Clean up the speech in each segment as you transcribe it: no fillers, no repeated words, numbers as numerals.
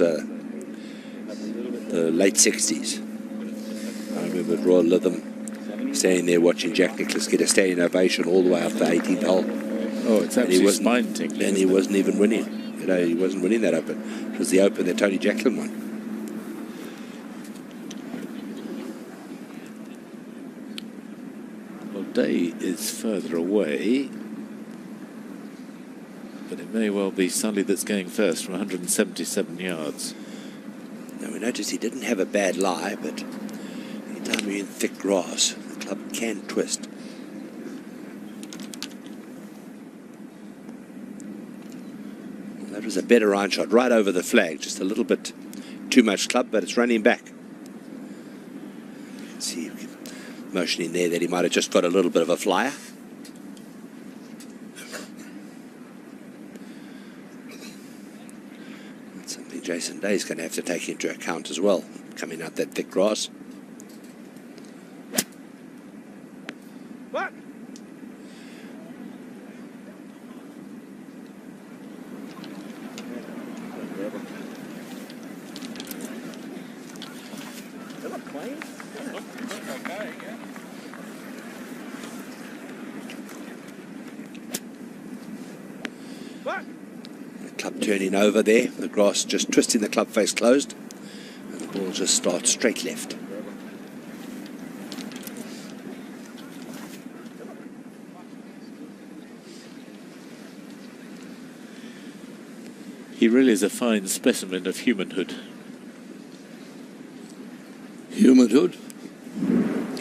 was the late 60s. I remember Royal Lytham standing there watching Jack Nicklaus get a standing ovation all the way up the 18th hole. Oh, it's absolutely spine-tingling. And he wasn't even winning. You know, he wasn't winning that Open. It was the Open that Tony Jacklin won. Well, Day is further away, but it may well be Sully that's going first from 177 yards. Now, we noticed he didn't have a bad lie, but anytime you're in thick grass, the club can twist. Well, that was a better iron shot, right over the flag. Just a little bit too much club, but it's running back. You can see motioning there that he might have just got a little bit of a flyer. That's something Jason Day's going to have to take into account as well, coming out that thick grass. What? The club turning over there, the grass just twisting the club face closed, and the ball just starts straight left. He really is a fine specimen of humanhood. Humanhood?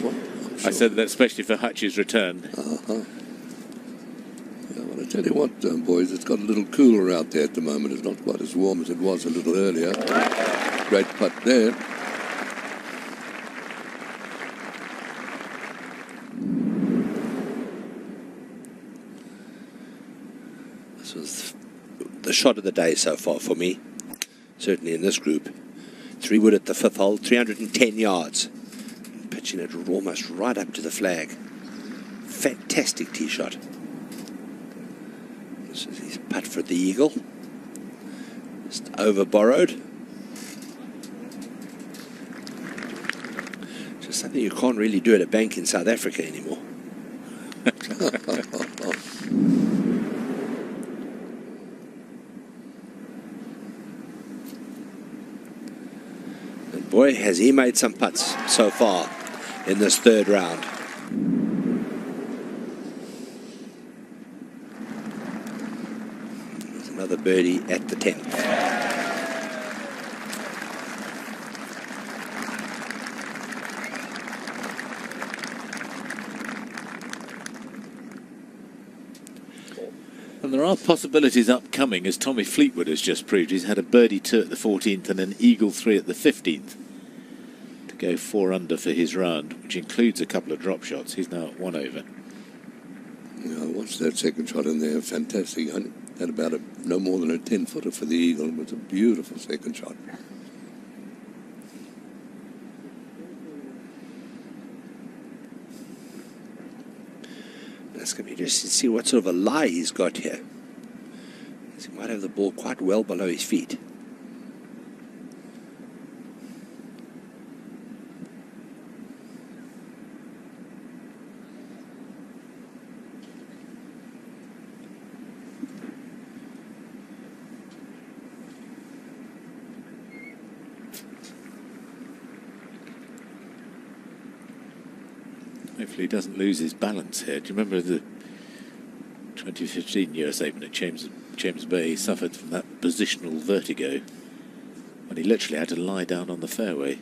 What? Sure. I said that especially for Hutch's return. Yeah, well, I tell you what, boys, it's got a little cooler out there at the moment. It's not quite as warm as it was a little earlier. Great putt there. This was the shot of the day so far for me, certainly in this group. 3-wood at the 5th hole, 310 yards. Pitching it almost right up to the flag. Fantastic tee shot. This is his putt for the eagle. Just over borrowed. Just something you can't really do at a bank in South Africa anymore. And boy, has he made some putts so far in this 3rd round. There's another birdie at the 10th. And there are possibilities upcoming, as Tommy Fleetwood has just proved. He's had a birdie 2 at the 14th and an eagle 3 at the 15th to go 4 under for his round, which includes a couple of drop shots. He's now at 1 over. Yeah, I watched that second shot in there. Fantastic. I had about no more than a 10-footer for the eagle. It was a beautiful second shot. That's going to be interesting to see what sort of a lie he's got here. He might have the ball quite well below his feet. Hopefully he doesn't lose his balance here. Do you remember the 2015 US Open at James Bay? He suffered from that positional vertigo when he literally had to lie down on the fairway.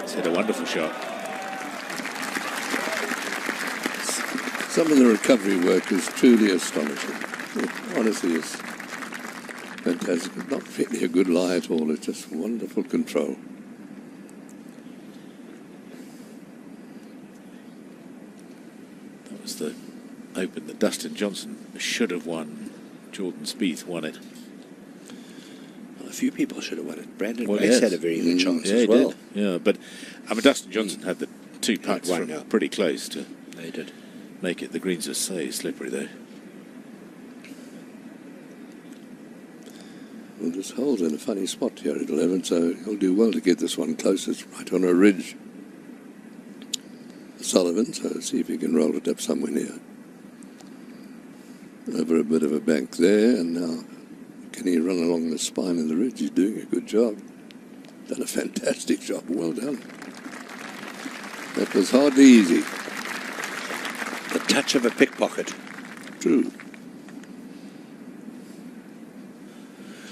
He's hit a wonderful shot. Some of the recovery work is truly astonishing. It honestly is fantastic. Not really a good lie at all. It's just wonderful control. That was the Open that Dustin Johnson should have won. Jordan Spieth won it. Well, a few people should have won it. Brandon Well, Grace yes. had a very good chance Yeah, as he well. did. Yeah, but I mean, Dustin Johnson had the 2 putts won, from yeah. pretty close to They did. make it. The greens are so slippery though. Well, this hole's in a funny spot here at 11, so he'll do well to get this one close. It's right on a ridge. Sullivan, so see if he can roll it up somewhere near. Over a bit of a bank there, and now can he run along the spine of the ridge? He's doing a good job. Done a fantastic job. Well done. That was hardly easy. The touch of a pickpocket. True.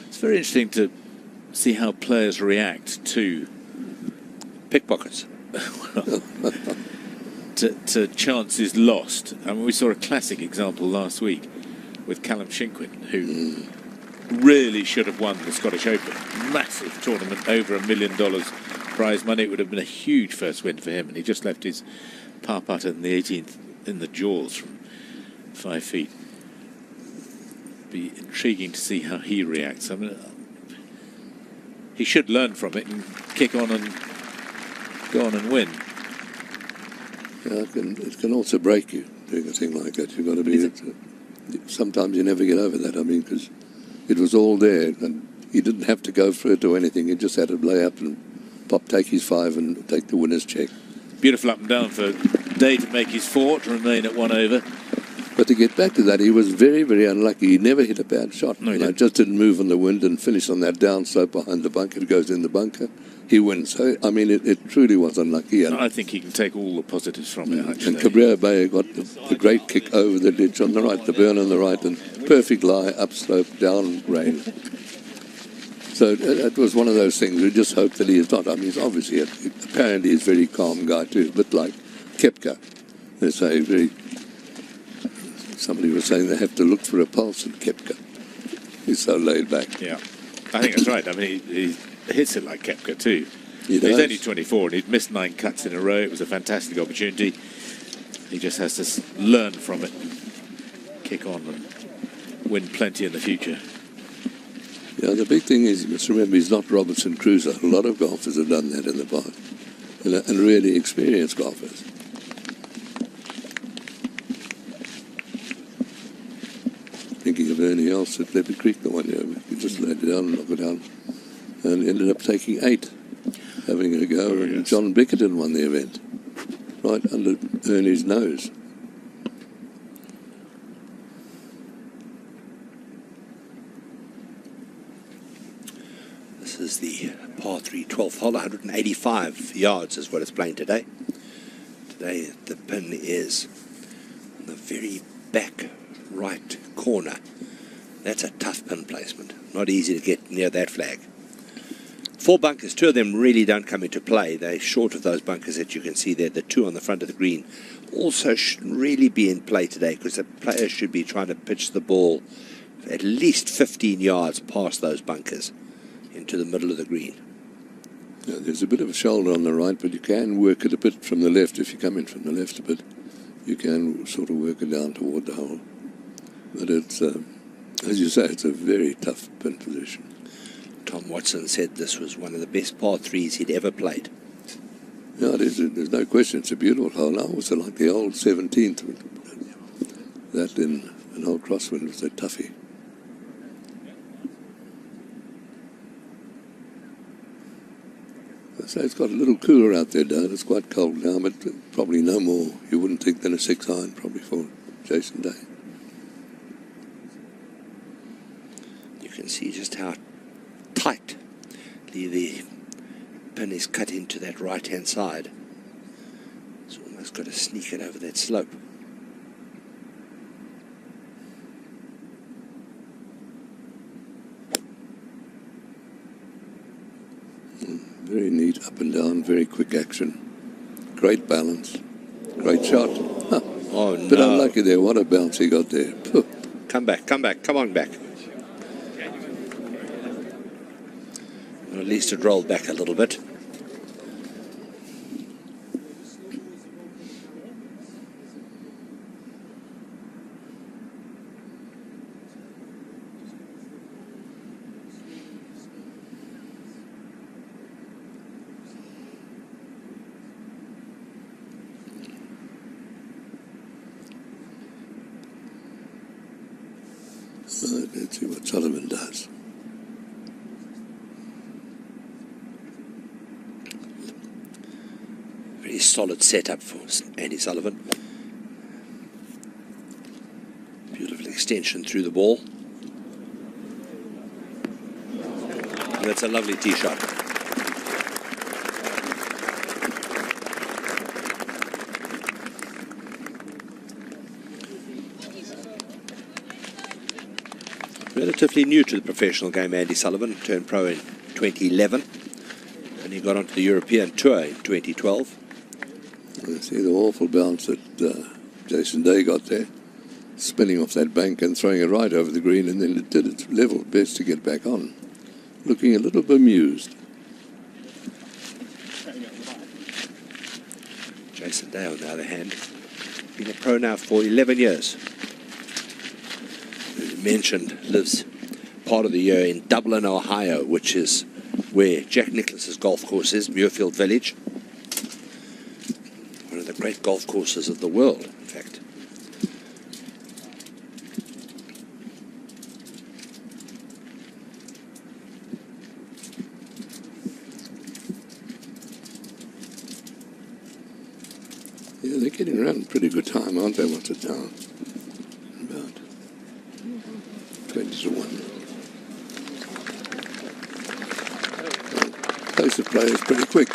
It's very interesting to see how players react to Pickpockets. to chances lost. I mean, we saw a classic example last week with Callum Shinkwin, who really should have won the Scottish Open. Massive tournament, over $1 million prize money. It would have been a huge first win for him, and he just left his par putter in the 18th in the jaws from 5 feet. Be intriguing to see how he reacts. I mean, he should learn from it and kick on and go on and win. Yeah, it can also break you doing a thing like that. You've got to be. Sometimes you never get over that. I mean, because it was all there, and he didn't have to go for it or anything. He just had to lay up and take his 5 and take the winner's check. Beautiful up and down for Day to make his 4, to remain at 1 over. But to get back to that, he was very, very unlucky. He never hit a bad shot. No, he didn't. Just didn't move on the wind and finish on that down slope behind the bunker. It goes in the bunker. He wins. So, I mean, it truly was unlucky. And I think he can take all the positives from it, actually. And Cabrera Bay got the great kick over the ditch on the right, the burn on the right, and perfect lie, upslope, down rain. So it was one of those things. We just hope that he is not. I mean, he's obviously, apparently he's a very calm guy too, a bit like Koepka. They say somebody was saying they have to look for a pulse in Koepka. He's so laid back. Yeah, I think that's right. I mean, he hits it like Koepka too. He's only 24 and he'd missed 9 cuts in a row. It was a fantastic opportunity. He just has to learn from it, kick on and win plenty in the future. Yeah, the big thing is, you must remember, he's not Robinson Crusoe. A lot of golfers have done that in the past, and really experienced golfers. Thinking of Ernie else at Leopard Creek the one year, he just laid it down and knocked it down, and ended up taking 8, having a go. Oh, and yes. John Bickerton won the event, right under Ernie's nose. This is the par 3 12th hole, 185 yards is what it's playing today. Today the pin is on the very back right corner. That's a tough pin placement. Not easy to get near that flag. 4 bunkers, 2 of them really don't come into play. They're short of those bunkers that you can see there. The 2 on the front of the green also should really be in play today, because the players should be trying to pitch the ball at least 15 yards past those bunkers into the middle of the green. Yeah, there's a bit of a shoulder on the right, but you can work it a bit from the left. If you come in from the left a bit, you can sort of work it down toward the hole. But it's, as you say, it's a very tough pin position. Tom Watson said this was one of the best par 3s he'd ever played. Yeah, it is. There's no question. It's a beautiful hole. I also like the old 17th. That in an old crosswind was a toughie. So it's got a little cooler out there, Dad. It's quite cold now, but probably no more, you wouldn't think, than a 6 iron probably for Jason Day. You can see just how tight the pin is cut into that right-hand side. It's almost got to sneak it over that slope. Very neat, up and down, very quick action. Great balance. Great shot. Huh. Oh, no. But unlucky there. What a bounce he got there. Puh. Come back, come on back. Well, at least it rolled back a little bit. Let's see what Sullivan does. solid setup for Andy Sullivan. Beautiful extension through the ball. That's a lovely tee shot. Relatively new to the professional game, Andy Sullivan. Turned pro in 2011. And he got onto the European Tour in 2012. I see the awful bounce that Jason Day got there. Spinning off that bank and throwing it right over the green, and then it did its level best to get back on. Looking a little bemused. Jason Day, on the other hand, been a pro now for 11 years. As mentioned, lives part of the year in Dublin, Ohio, which is where Jack Nicklaus's golf course is, Muirfield Village. One of the great golf courses of the world, in fact. Yeah, they're getting around a pretty good time, aren't they? What's it now? About 20 to 1. Well, pace of play is pretty quick.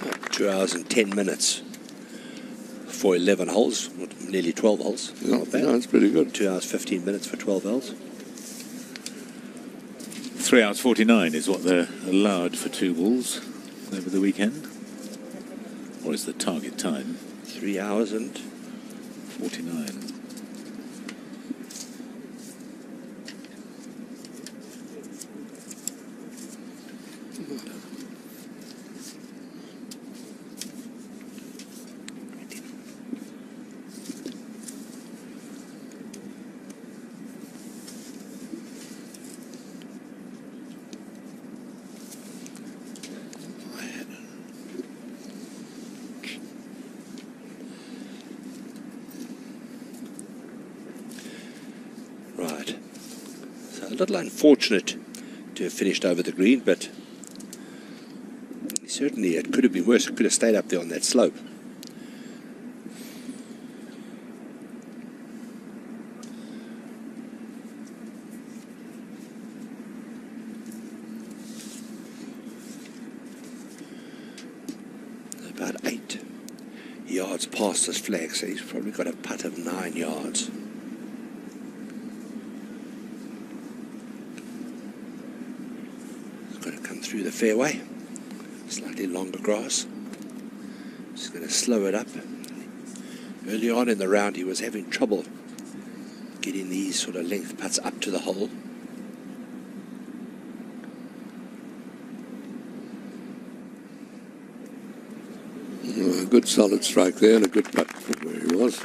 Oh, 2 hours and 10 minutes for 11 holes, nearly 12 holes. No, Not bad. no, it's pretty good. 2 hours 15 minutes for 12 holes. 3 hours 49 is what they're allowed for 2 balls over the weekend. Or is the target time? 3 hours and 49. Right. So a little unfortunate to have finished over the green, but certainly it could have been worse. It could have stayed up there on that slope. About 8 yards past this flag, so he's probably got a putt of 9 yards. Through the fairway, slightly longer grass. Just going to slow it up. Early on in the round he was having trouble getting these sort of length putts up to the hole. A good solid strike there and a good putt from where he was.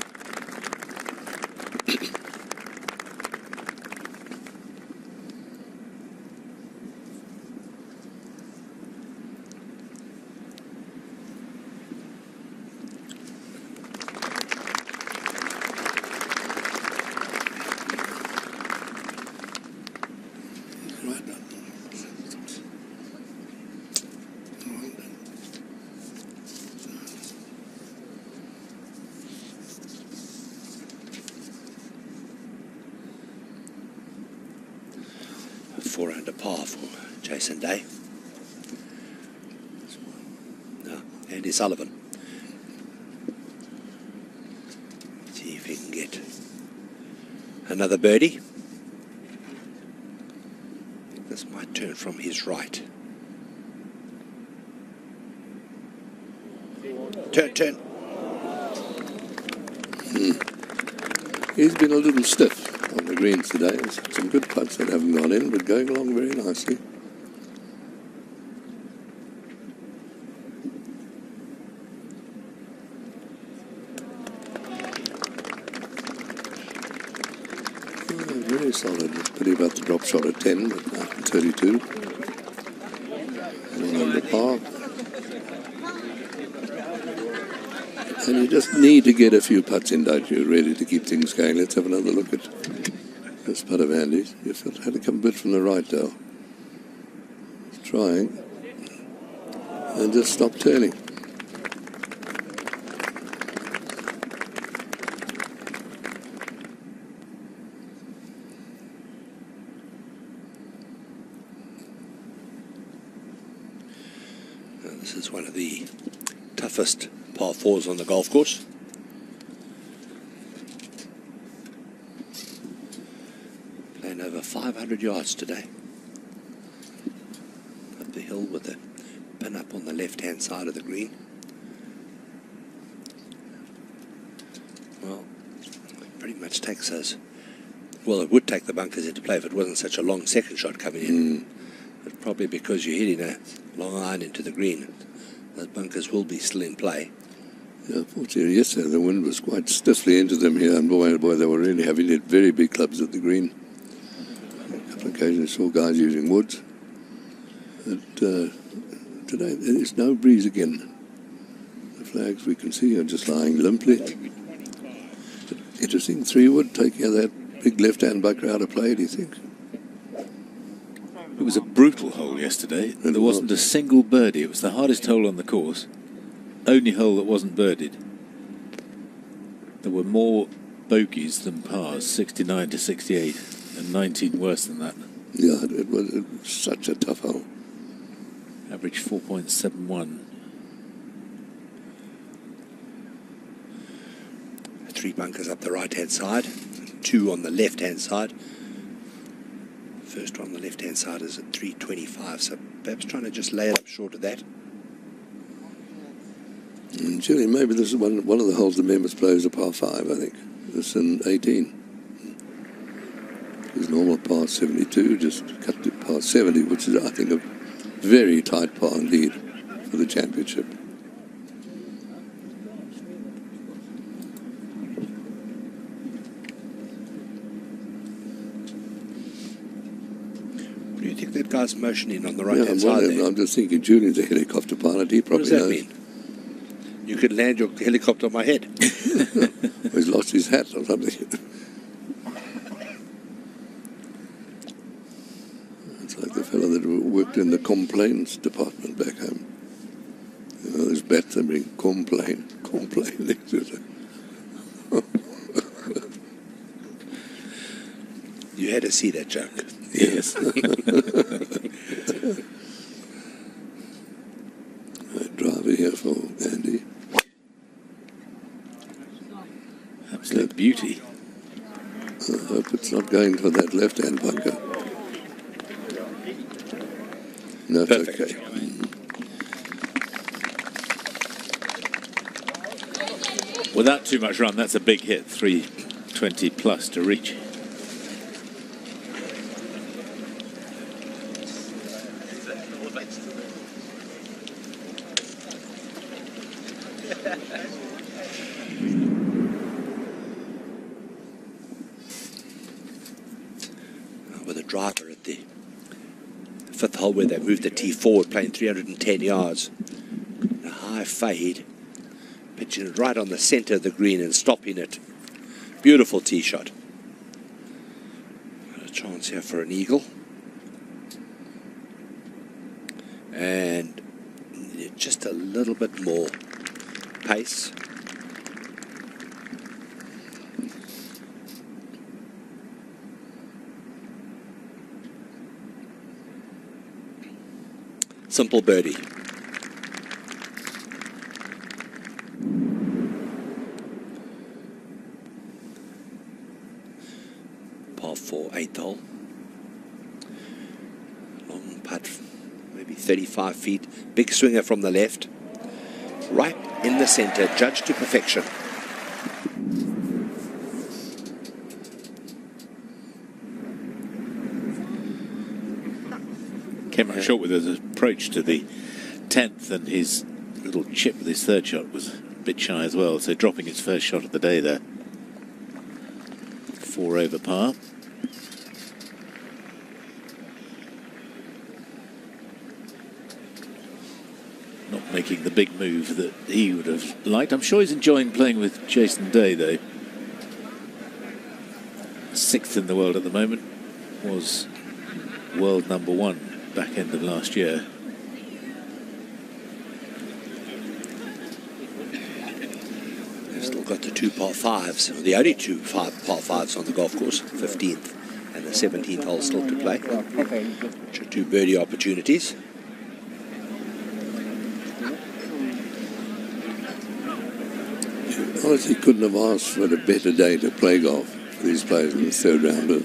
Four under par for Jason Day. No, Andy Sullivan. See if he can get another birdie. This might turn from his right. Turn. He's been a little stiff on the greens today. Some good putts that haven't gone in, but going along very nicely. Very solid. It's pretty about the drop shot at 10, but 32. 1 under par. And you just need to get a few putts in, don't you, really, to keep things going. Let's have another look at This putt of Andy's. You've had to come a bit from the right now. He's trying. And just stop turning. This is one of the toughest par fours on the golf course. Playing over 500 yards today. Up the hill with the pin up on the left-hand side of the green. Well, it pretty much takes us... Well, it would take the bunkers into play if it wasn't such a long second shot coming in. But probably because you're hitting a long iron into the green, those bunkers will be still in play. Yeah, fortunately, yesterday the wind was quite stiffly into them here, and boy, they were really having hit very big clubs at the green. A couple of occasions I saw guys using woods. But today there's no breeze again. The flags we can see are just lying limply. But interesting, 3-wood taking that big left-hand bunker out of play, do you think? It was a brutal hole yesterday. There wasn't a single birdie. It was the hardest hole on the course. Only hole that wasn't birdied. There were more bogeys than pars, 69 to 68, and 19 worse than that. Yeah, it was such a tough hole. Average 4.71. 3 bunkers up the right-hand side, 2 on the left-hand side. First one on the left-hand side is at 325, so perhaps trying to just lay it up short of that. And Julie, maybe this is one of the holes the members play is a par 5, I think. This in 18. His normal par 72, just cut to par 70, which is, I think, a very tight par indeed for the championship. Do you think that guy's motioning on the right-hand side there? I'm just thinking Julian's a helicopter pilot. He probably knows. What knows. does that mean? You could land your helicopter on my head. He's lost his hat or something. It's like the fellow that worked in the complaints department back home. You know, those bats are being complain. You had to see that joke. Yes. Driver here for Andy. Absolute beauty. I hope it's not going for that left-hand bunker. No, it's Perfect. okay. Without too much run, that's a big hit. 320 plus to reach. With a driver at the 5th hole where they moved the tee forward, playing 310 yards. A high fade, pitching it right on the center of the green and stopping it. Beautiful tee shot. Got a chance here for an eagle. And just a little bit more pace. Simple birdie. Par 4, 8th hole. Long putt, maybe 35 feet. Big swinger from the left. Right in the center, judged to perfection. Came up short with his approach to the 10th, and his little chip with his 3rd shot was a bit shy as well, so dropping his first shot of the day there. 4 over par. Not making the big move that he would have liked. I'm sure he's enjoying playing with Jason Day, though. 6th in the world at the moment, was world #1 back end of last year. They've still got the 2 par 5s, or the only 2 par 5s on the golf course, 15th and the 17th hole still to play, which are 2 birdie opportunities. Honestly, couldn't have asked for a better day to play golf for these players in the 3rd round of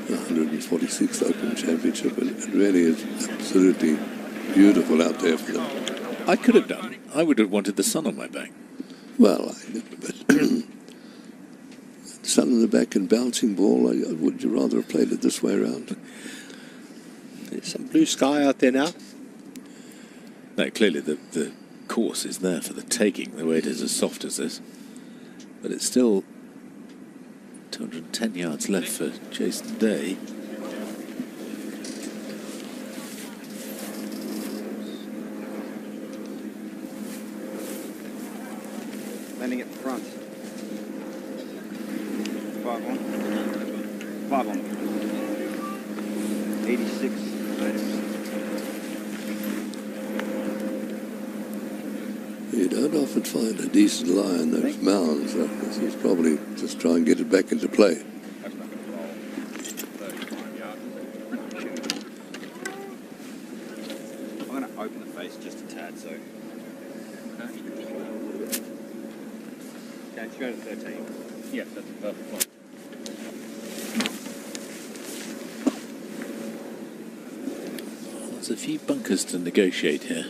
the 146th Open Championship. And it really is absolutely beautiful out there for them. I could have done. I would have wanted the sun on my back. Well, but sun in the back and bouncing ball, would you rather have played it this way around? There's some blue sky out there now. No, clearly the course is there for the taking, the way it is as soft as this. But it's still 210 yards left for Jason Day. Landing at the front. 5 on. 5 on. 86 meters. You don't often find a decent lie on those mounds. So this is probably just try and get it back into play. I'm going to open the face just a tad, so. Okay, let's go to 13. Yeah, that's a perfect one. There's a few bunkers to negotiate here.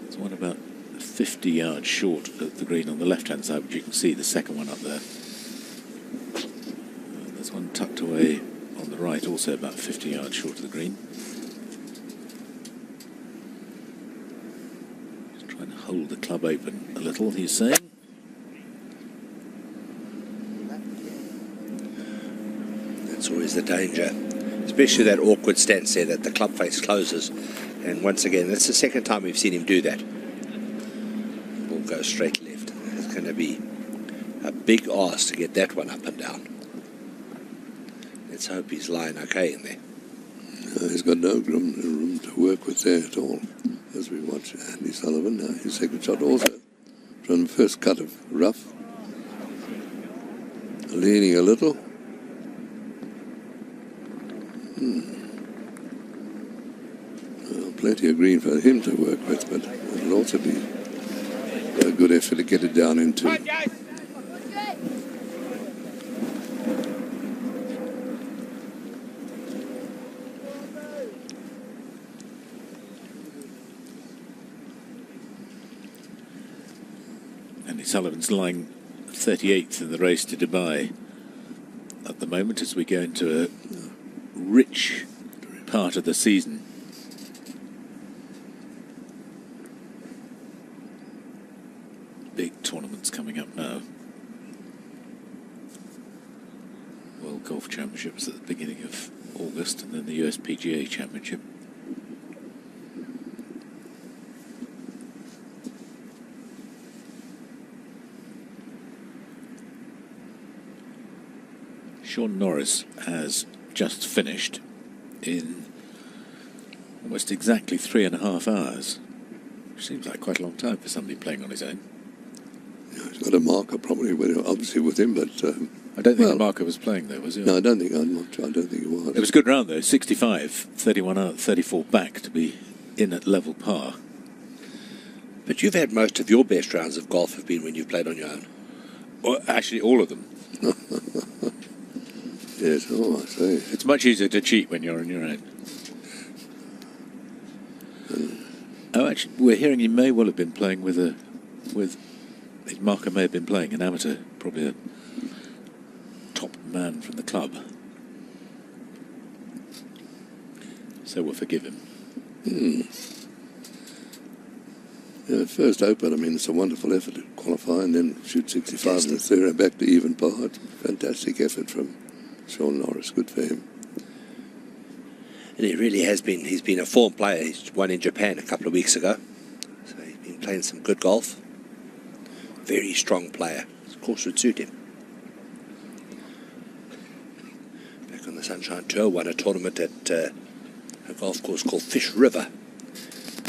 There's one about 50 yards short of the green on the left-hand side, which you can see the second one up there. There's one tucked away on the right, also about 50 yards short of the green. Just trying to hold the club open a little, he's saying. That's always the danger, especially that awkward stance there that the club face closes. And once again, that's the second time we've seen him do that. Ball goes straight left. It's going to be a big ask to get that one up and down. Let's hope he's lying okay in there. No, he's got no room to work with there at all. As we watch Andy Sullivan, now his second shot also from the first cut of rough. Leaning a little. Well, plenty of green for him to work with, but it'll also be a good effort to get it down into. Andy Sullivan's lying 38th in the race to Dubai at the moment as we go into a rich part of the season. Big tournaments coming up now. World Golf Championships at the beginning of August, and then the US PGA Championship. Sean Norris has just finished in almost exactly 3.5 hours, which seems like quite a long time for somebody playing on his own. Yeah, he's got a marker probably, obviously with him, but I don't think the marker was playing though, was he? No, I don't think he was. It was a good round though, 65, 31 out, 34 back to be in at level par. But you've had most of your best rounds of golf have been when you've played on your own. Well, actually, all of them. Yes, oh, I see. It's much easier to cheat when you're on your own. Oh, actually, we're hearing he may well have been playing with his marker may have been playing an amateur, probably a top man from the club. So we'll forgive him. Yeah, first Open, I mean, it's a wonderful effort to qualify and then shoot 65 in the third and back to even par. It's a fantastic effort from Sean Norris, good for him. And he really has been. He's been a form player. He's won in Japan a couple of weeks ago. So he's been playing some good golf. Very strong player. Of course, would suit him. Sunshine Tour won a tournament at a golf course called Fish River,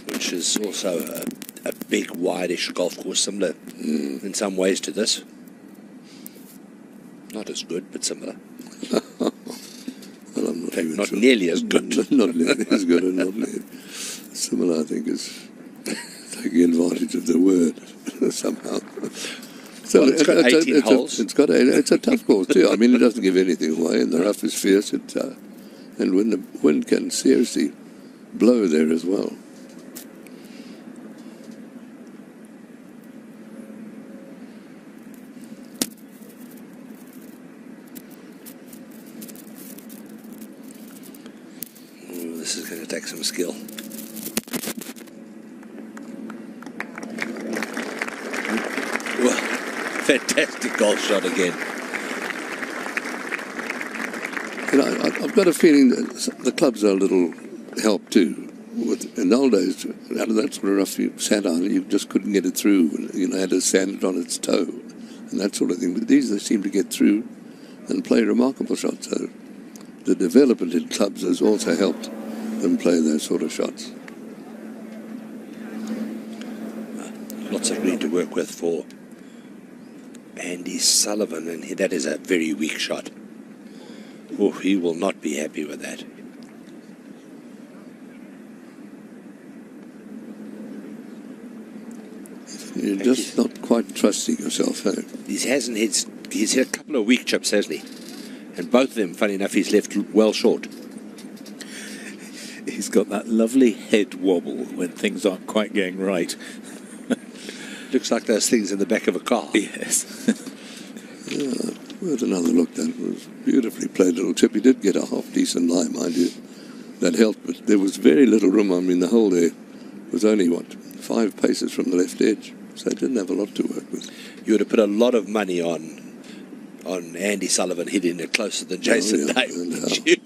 which is also a big, wide-ish golf course, similar in some ways to this. Not as good, but similar. Well, I'm not even Not sure. nearly as good. Not nearly as good, and not nearly similar. I think is taking advantage of the word somehow. So Well, it's got 18 holes. It's a tough course too. I mean, it doesn't give anything away, and the rough is fierce. And when the wind can seriously blow there as well. Ooh, this is going to take some skill. Well, fantastic golf shot again. And I've got a feeling that the clubs are a little help too. In the old days, out of that sort of rough you sat on, you just couldn't get it through. You know, had to sand it on its toe and that sort of thing. But these, they seem to get through and play remarkable shots. So the development in clubs has also helped them play those sort of shots. Lots of green to work with for Andy Sullivan, and that is a very weak shot. Oh, he will not be happy with that. You're just not quite trusting yourself, hey? He's hit a couple of weak chips, hasn't he? And both of them, funny enough, he's left well short. He's got that lovely head wobble when things aren't quite going right. Looks like those things in the back of a car. Yes. Yeah, where's another look? That was beautifully played little chip. He did get a half-decent lie, mind you. That helped, but there was very little room. I mean, the hole there was only, 5 paces from the left edge. So he didn't have a lot to work with. You would have put a lot of money on Andy Sullivan hitting it closer than Jason Day, wouldn't you?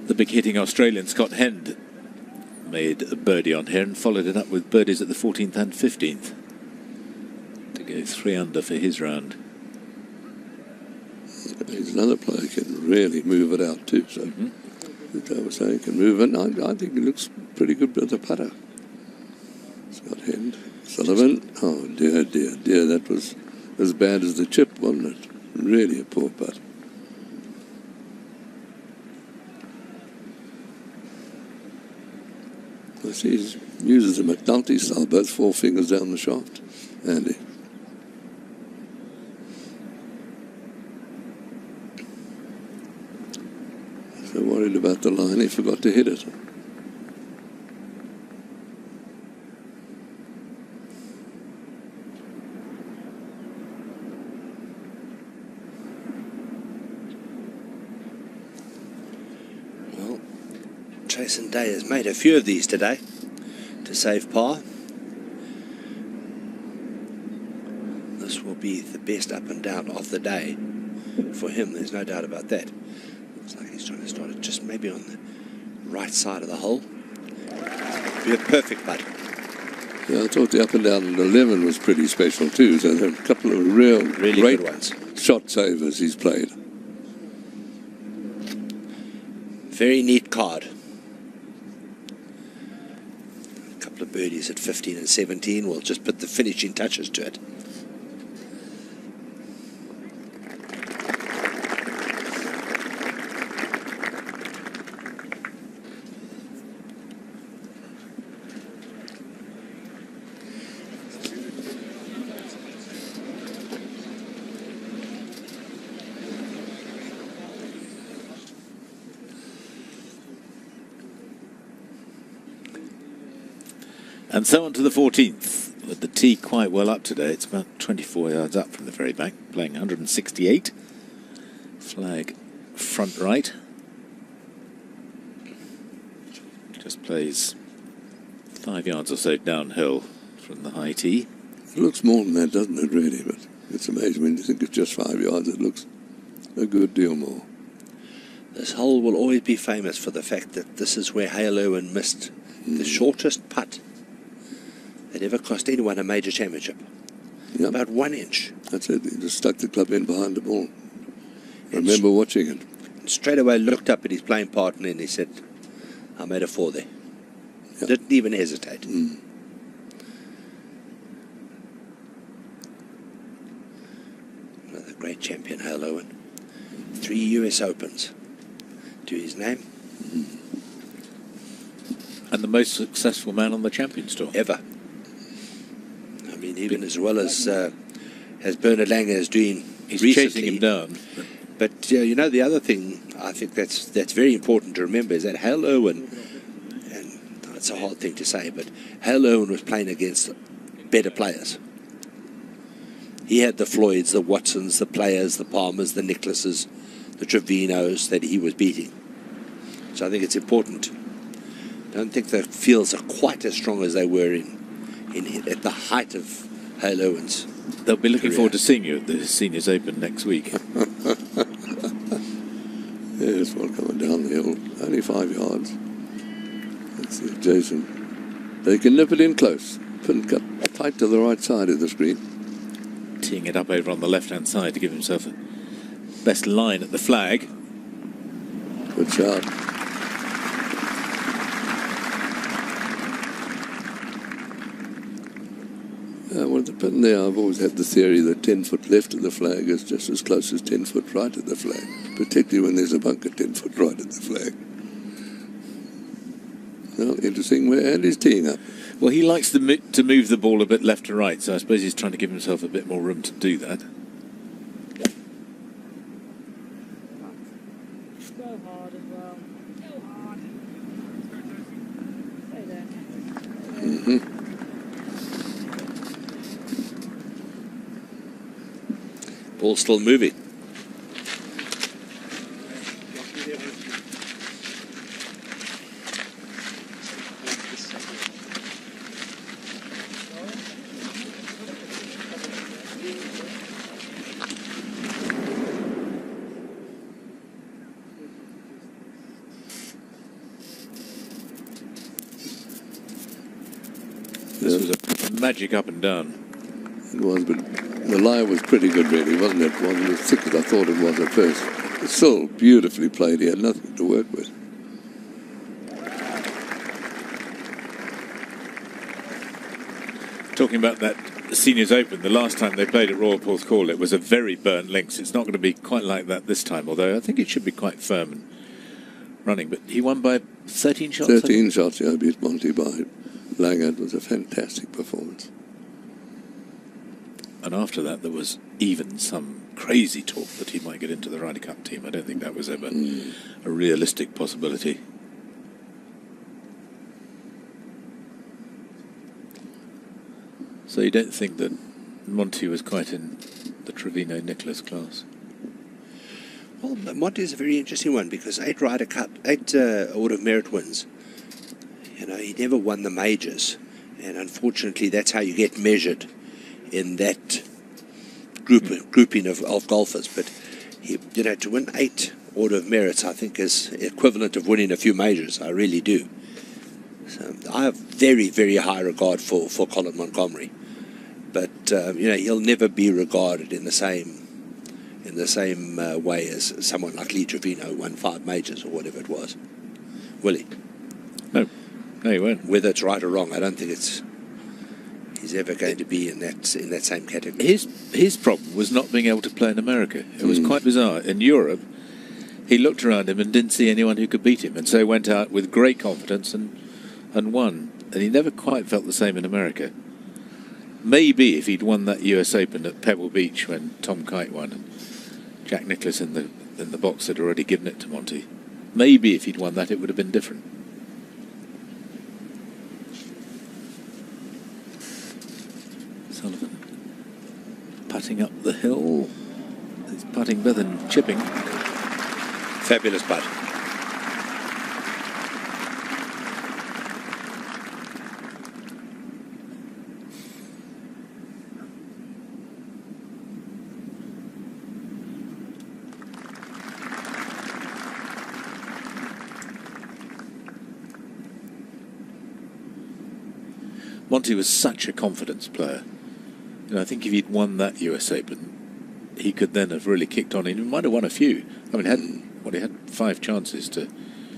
The big-hitting Australian Scott Hend made a birdie on here and followed it up with birdies at the 14th and 15th to go 3 under for his round. He's another player who can really move it out too. So, as I was saying, can move it. I think he looks pretty good with the putter. Scott Hend. Sullivan. Oh dear, dear, dear. That was as bad as the chip, wasn't it? Really a poor putt. I see he uses the McNulty style, both 4 fingers down the shaft, Andy. So worried about the line, he forgot to hit it. Well, Jason Day has made a few of these today to save par. This will be the best up and down of the day for him, there's no doubt about that. Looks like he's trying to start it just maybe on the right side of the hole. Be a perfect putt. Yeah, I thought the up and down at 11 was pretty special too. So there are a couple of really great good ones. Shot savers he's played. Very neat card. A couple of birdies at 15 and 17 will just put the finishing touches to it. And so on to the 14th, with the tee quite well up today. It's about 24 yards up from the very back, playing 168. Flag front right. Just plays 5 yards or so downhill from the high tee. It looks more than that, doesn't it, really? But it's amazing when you think it's just 5 yards, it looks a good deal more. This hole will always be famous for the fact that this is where Hale Irwin missed the shortest putt that ever cost anyone a major championship. Yep. About 1 inch. That's it. He just stuck the club in behind the ball. I remember watching it. Straight away looked up at his playing partner and he said, I made a 4 there. Yep. Didn't even hesitate. Another great champion, Hale Irwin. 3 US Opens to his name. And the most successful man on the Champions Tour. Ever. I mean, even as well as Bernard Langer is doing He's recently. chasing him down. But you know, the other thing I think that's very important to remember is that Hale Irwin, and it's a hard thing to say, but Hale Irwin was playing against better players. He had the Floyds, the Watsons, the Players, the Palmers, the Nicklases, the Trevinos that he was beating. So I think it's important. I don't think the fields are quite as strong as they were at the height of Hale Irwin's. They'll be looking career. forward to seeing you at the Seniors Open next week. Yes, well, coming down the hill, only 5 yards. Let's see, Jason. They can nip it in close. Pin cut tight to the right side of the screen. Teeing it up over on the left-hand side to give himself a best line at the flag. Good shot. Well, the pin there, I've always had the theory that 10 foot left of the flag is just as close as 10 foot right of the flag, particularly when there's a bunker 10 foot right of the flag. Well, interesting where Andy's teeing up. Well, he likes to move the ball a bit left to right, so I suppose he's trying to give himself a bit more room to do that. Go hard as well. Go hard. Stay there. Ball still moving. This was a magic up and down. It was, but the lie was pretty good, really, wasn't it? It wasn't as thick as I thought it was at first. It's still beautifully played. He had nothing to work with. Talking about that Seniors Open, the last time they played at Royal Porthcawl, it was a very burnt links. It's not going to be quite like that this time, although I think it should be quite firm and running. But he won by 13 shots. 13 shots, yeah, beat Monty by Langer. It was a fantastic performance. And after that, there was even some crazy talk that he might get into the Ryder Cup team. I don't think that was ever a realistic possibility. So you don't think that Monty was quite in the Trevino-Nicholas class? Well, Monty's a very interesting one because 8 Ryder Cup, 8 Order of Merit wins. You know, he never won the majors, and unfortunately, that's how you get measured in that grouping of golfers. But he, you know, to win 8 Order of Merits, I think is equivalent of winning a few majors. I really do. So I have very, very high regard for Colin Montgomery, but you know, he'll never be regarded in the same way as someone like Lee Trevino who won 5 majors or whatever it was. Will he? No, he won't. Whether it's right or wrong, I don't think he's ever going to be in that same category. His problem was not being able to play in America. It was quite bizarre. In Europe, he looked around him and didn't see anyone who could beat him, and so went out with great confidence and won. And he never quite felt the same in America. Maybe if he'd won that US Open at Pebble Beach when Tom Kite won, and Jack Nicklaus in the box had already given it to Monty, maybe if he'd won that, it would have been different. Sullivan putting up the hill. He's putting better than chipping. Fabulous putt. Monty was such a confidence player. You know, I think if he'd won that US Open, he could then have really kicked on. He might have won a few. I mean, he had 5 chances to.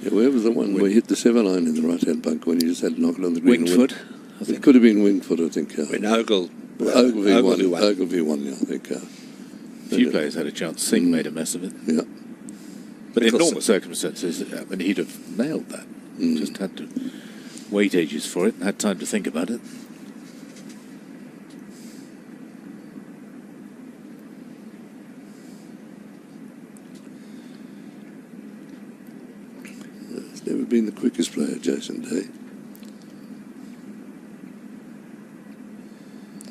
Yeah, where was the one where he hit the 7-iron in the right-hand bunker when he just had to knock it on the green? Wingfoot. It could have been Wingfoot, I think. Yeah. When Ogilvy won, yeah, I think. A few players had a chance. Singh made a mess of it. Yeah. But in normal circumstances, I mean, he'd have nailed that. Just had to wait ages for it and had time to think about it. He's never been the quickest player, Jason Day.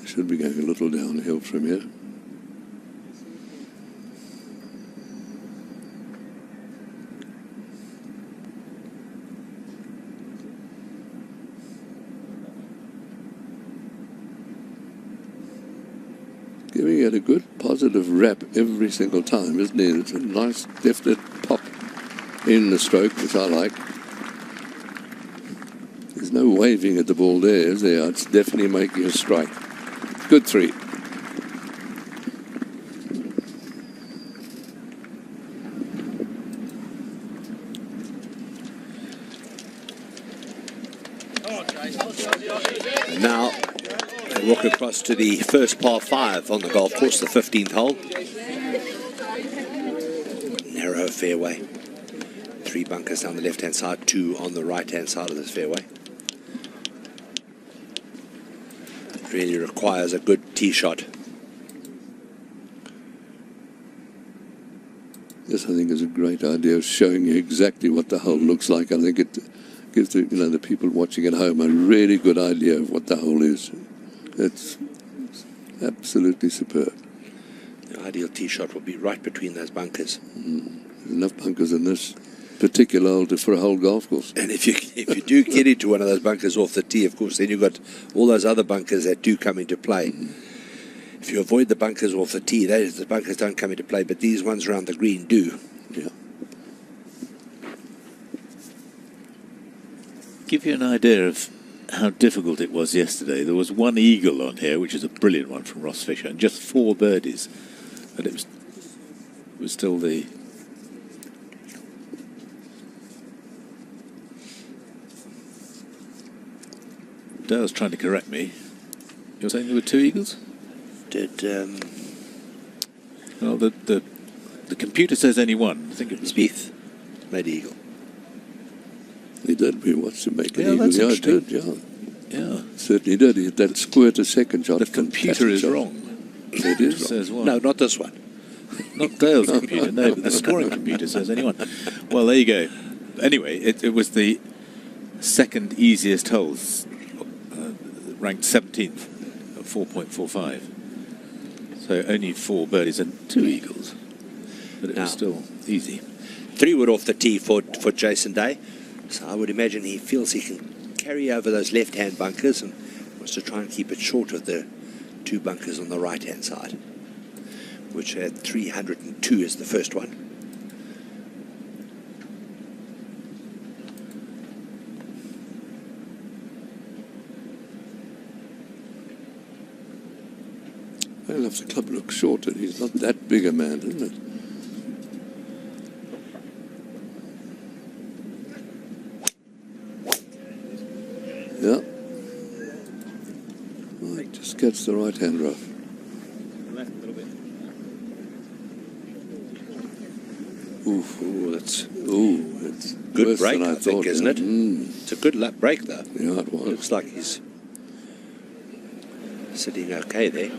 Should be going a little downhill from here. Giving it a good positive rap every single time, isn't it? It's a nice definite pop in the stroke, which I like. There's no waving at the ball there, is there? It's definitely making a strike. Good 3. And now we walk across to the first par 5 on the golf course, the 15th hole. Narrow fairway. 3 bunkers down the left-hand side, 2 on the right-hand side of this fairway. Really requires a good tee shot. This, I think, is a great idea of showing you exactly what the hole looks like. I think it gives the people watching at home a really good idea of what the hole is. It's absolutely superb. The ideal tee shot will be right between those bunkers. There's enough bunkers in this particular hole for a whole golf course. And if you do get into one of those bunkers off the tee, of course, then you've got all those other bunkers that do come into play. If you avoid the bunkers off the tee, the bunkers don't come into play, but these ones around the green do. Yeah. Give you an idea of how difficult it was yesterday. There was 1 eagle on here, which is a brilliant one from Ross Fisher, and just 4 birdies. And it was still the... Dale's trying to correct me. You're saying there were 2 eagles? Well, the computer says only 1. I think it was Spieth made eagle. He did. We watched him make an Yeah, eagle. that's Yeah, he interesting. did, yeah. Yeah. Certainly did. He had that squirt a second shot. The computer is wrong. It is wrong. Says 1. No, not this one. Not Dale's computer, no, but the scoring computer says anyone. Well, there you go. Anyway, it was the second easiest holes, ranked 17th at 4.45. So only 4 birdies and 2 eagles. But it was still easy. 3 wood off the tee for Jason Day. So I would imagine he feels he can carry over those left-hand bunkers and wants to try and keep it short of the 2 bunkers on the right-hand side, which at 302 is the first one. Well, if the club looks shorter, he's not that big a man, isn't it? Yeah. Well, it just gets the right hand rough. Left a little bit. Oof. It's Good good break, I think, isn't it? It's a good lap break, though. Yeah, it was. Looks like he's sitting okay there.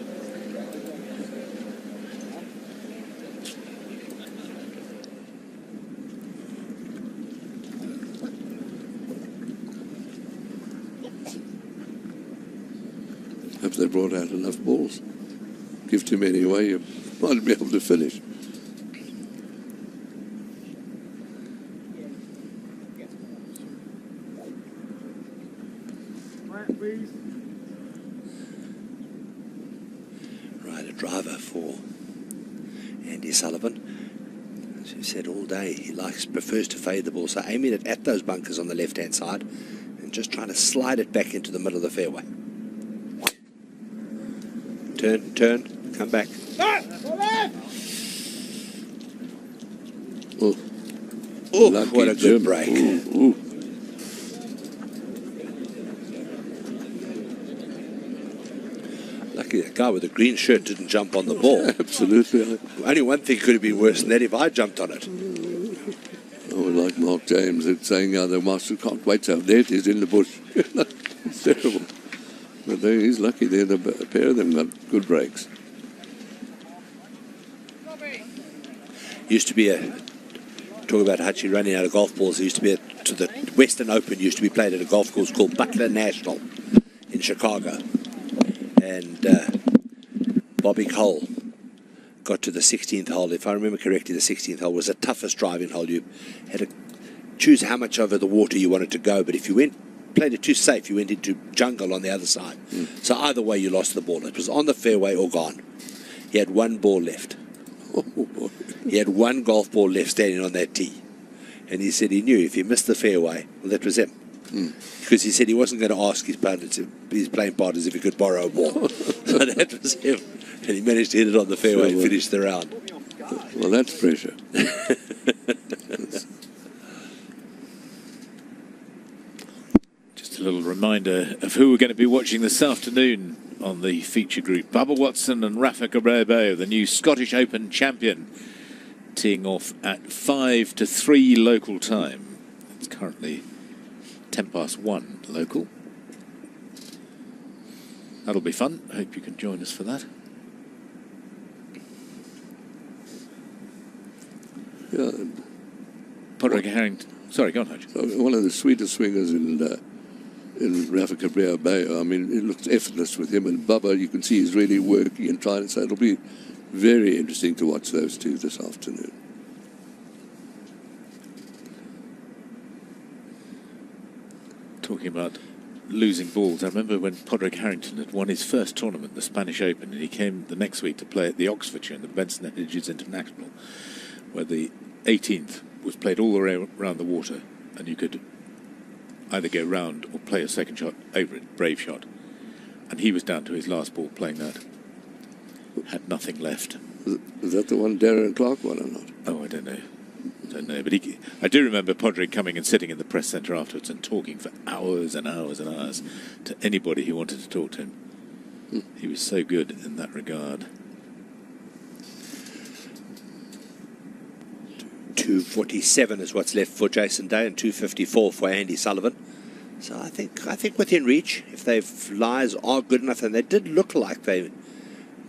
Hope they brought out enough balls. Give too many away, you might be able to finish. Right, a driver for Andy Sullivan. As you said all day, he prefers to fade the ball, so aiming it at those bunkers on the left-hand side and just trying to slide it back into the middle of the fairway. Turn, come back. Oh, Oh, lucky what a Jim. good break. Ooh, ooh. Lucky that guy with the green shirt didn't jump on the ball. Absolutely. Only one thing could have been worse than that if I jumped on it. Oh, like Mark James, it's saying, the master can't wait to have there it is in the bush. It's terrible. But he's lucky there, the pair of them got good breaks. Used to be talk about Hutchie running out of golf balls. It used to be to the Western Open used to be played at a golf course called Butler National in Chicago. And Bobby Cole got to the 16th hole. If I remember correctly, the 16th hole was the toughest driving hole. You had to choose how much over the water you wanted to go, but if you played it too safe, you went into jungle on the other side. So either way, you lost the ball. It was on the fairway or gone. He had one ball left. He had one golf ball left standing on that tee. And he said he knew if he missed the fairway, well, that was him. Because he said he wasn't going to ask his playing partners if he could borrow a ball. So that was him. And he managed to hit it on the fairway and finish the round. Well, that's pressure. Just a little reminder of who we're going to be watching this afternoon on the feature group. Bubba Watson and Rafa Cabrera, the new Scottish Open champion, teeing off at 5 to 3 local time. It's currently 1:10 local. That'll be fun. I hope you can join us for that. Yeah. Podrick Harrington. Sorry, go on, Hodge. One of the sweetest swingers in Rafa Cabrera Bay. I mean, it looks effortless with him. And Bubba, you can see he's really working and trying. So it'll be very interesting to watch those two this afternoon. Talking about losing balls, I remember when Podrick Harrington had won his first tournament, the Spanish Open, and he came the next week to play at the Oxfordshire in the Benson Hedges International, where the 18th was played all the way around the water, and you could either go round or play a second shot over it, brave shot. And he was down to his last ball playing that. Had nothing left. Is that the one Darren Clark won or not? Oh, I don't know. But I do remember Podrick coming and sitting in the press centre afterwards and talking for hours and hours and hours to anybody who wanted to talk to him. He was so good in that regard. 247 is what's left for Jason Day and 254 for Andy Sullivan. So I think within reach, if their lies are good enough, and they did look like they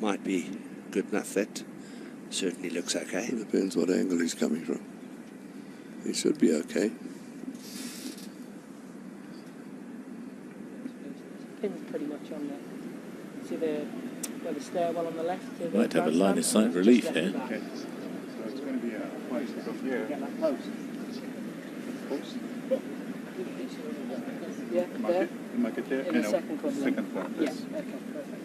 might be good enough, that certainly looks okay. It depends what angle he's coming from. He should be okay. Pin's pretty much on there. See the stairwell on the left? Might have a line of sight relief here. Okay. So it's going to be a place from here. Get that post. Post. Yeah, there. Mark it there. In the second corner. Second corner. Yeah, okay, perfect.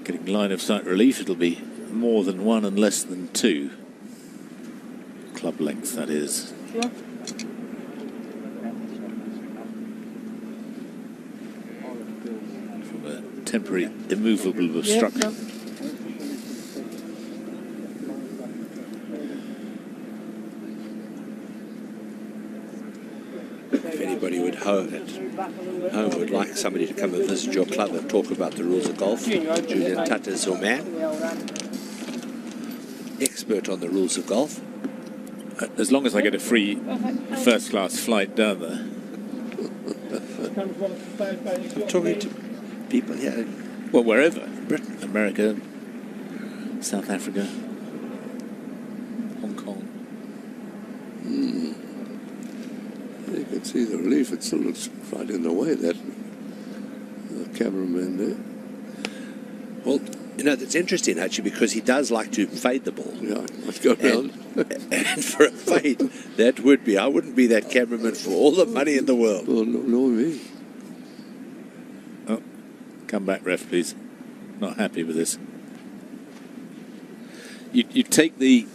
Getting line of sight relief, it'll be more than one and less than two. Club length, that is. Yeah. From a temporary immovable obstruction. If anybody would home would like somebody to come and visit your club and talk about the rules of golf, Julian Tutter's your man. Expert on the rules of golf. As long as I get a free first-class flight down there. Talking to people here. Well, wherever. Britain, America, South Africa, Hong Kong. You can see the relief. It still looks right in the way, that cameraman there. Well, you know, that's interesting, actually, because he does like to fade the ball. Yeah, let's go round. And for a fade, that would be. I wouldn't be that cameraman for all the money in the world. Well, nor me. Oh, come back, ref, please. Not happy with this. You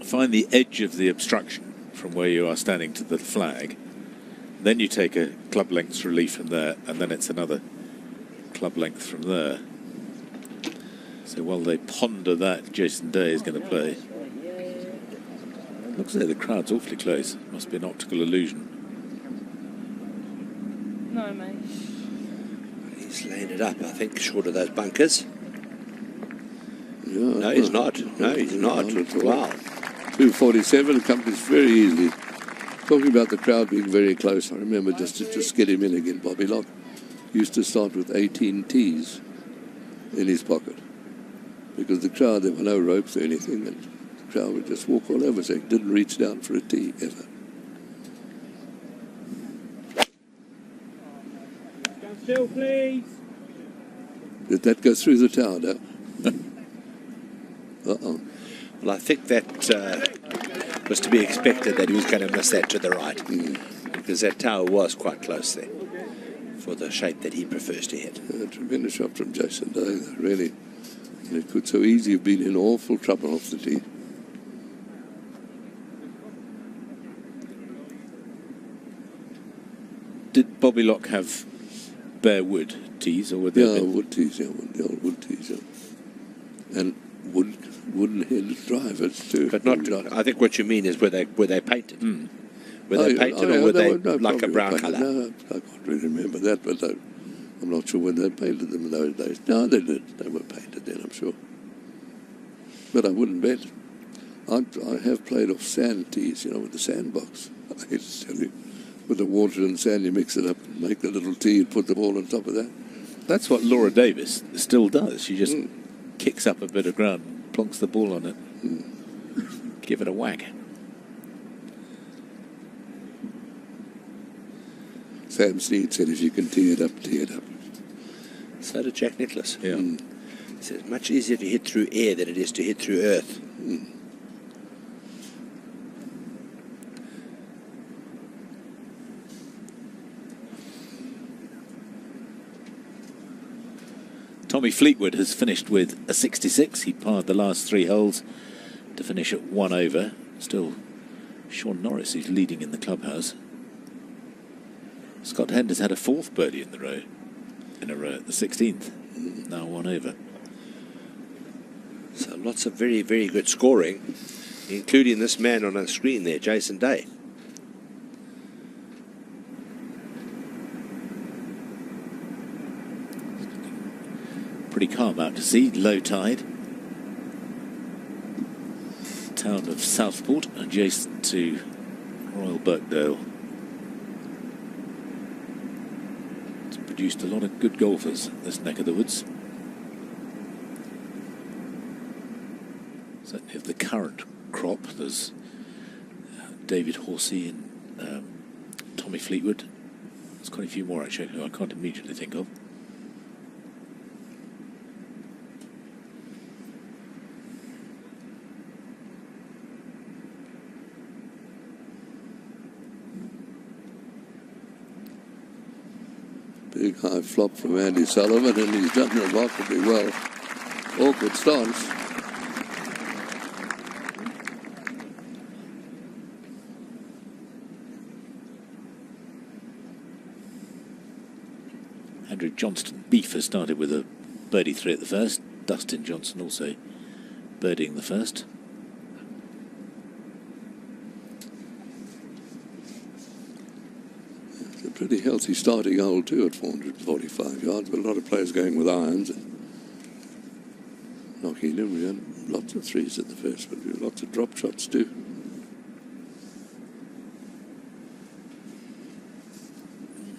find the edge of the obstruction from where you are standing to the flag. Then you take a club lengths relief from there, and then it's another club length from there. So while they ponder that, Jason Day is going to play. Looks as though the crowd's awfully close. Must be an optical illusion. No, mate. He's laying it up, I think, short of those bunkers. Yeah, No, he's not. No, he's not. Wow. 247 accomplished very easily. Talking about the crowd being very close, I remember just to get him in again, Bobby Locke used to start with 18 tees in his pocket. Because the crowd, there were no ropes or anything, and the crowd would just walk all over, so he didn't reach down for a tee, ever. Stand still, please. Did that go through the tower now? Uh-oh. Well, I think that was to be expected that he was going to miss that to the right. Because that tower was quite close there for the shape that he prefers to hit. A tremendous shot from Jason Day, really. And it could so easily have been in awful trouble off the tee. Did Bobby Locke have bare wood tees, or were they? Yeah, wood tees, yeah, the old wood tees, yeah. And wooden-headed drivers too. But not. I think what you mean is were they painted? Were they painted, or yeah, were they no, like a brown painted. colour? No, I can't really remember that, but I'm not sure when they painted them in those days. No, they did. They were painted then, I'm sure. But I wouldn't bet. I have played off sand tees, with the sandbox. I hate to tell you. With the water and sand, you mix it up and make the little tee and put the ball on top of that. That's what Laura Davis still does. She just kicks up a bit of ground, plonks the ball on it, give it a whack. Sam Snead said, if you can tee it up, tee it up. So did Jack Nicklaus. Yeah. He said it's much easier to hit through air than it is to hit through earth. Tommy Fleetwood has finished with a 66. He parred the last 3 holes to finish at 1 over. Still, Sean Norris is leading in the clubhouse. Scott Hender's had a 4th birdie in a row at the 16th. Now 1 over. So lots of very, very good scoring, including this man on our screen there, Jason Day. Pretty calm out to sea, low tide. Town of Southport, adjacent to Royal Birkdale. It's produced a lot of good golfers, this neck of the woods. Certainly of the current crop, there's David Horsey and Tommy Fleetwood. There's quite a few more actually who I can't immediately think of. Big high flop from Andy Sullivan, and he's done remarkably well. Awkward stance. Andrew Johnston Beef has started with a birdie 3 at the first. Dustin Johnson also birdieing the first. It's a pretty healthy starting hole too at 445 yards, but a lot of players going with irons and knocking in. We had lots of 3s at the first, but we had lots of drop shots too.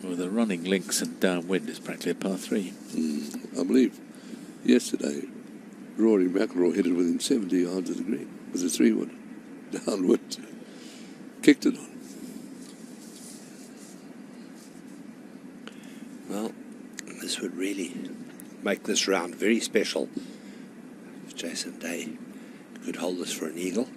With the running links and downwind, it's practically a par 3. I believe yesterday Rory McIlroy hit it within 70 yards of the green with a 3-wood downwind. Kicked it on. Well, this would really make this round very special if Jason Day could hold this for an eagle.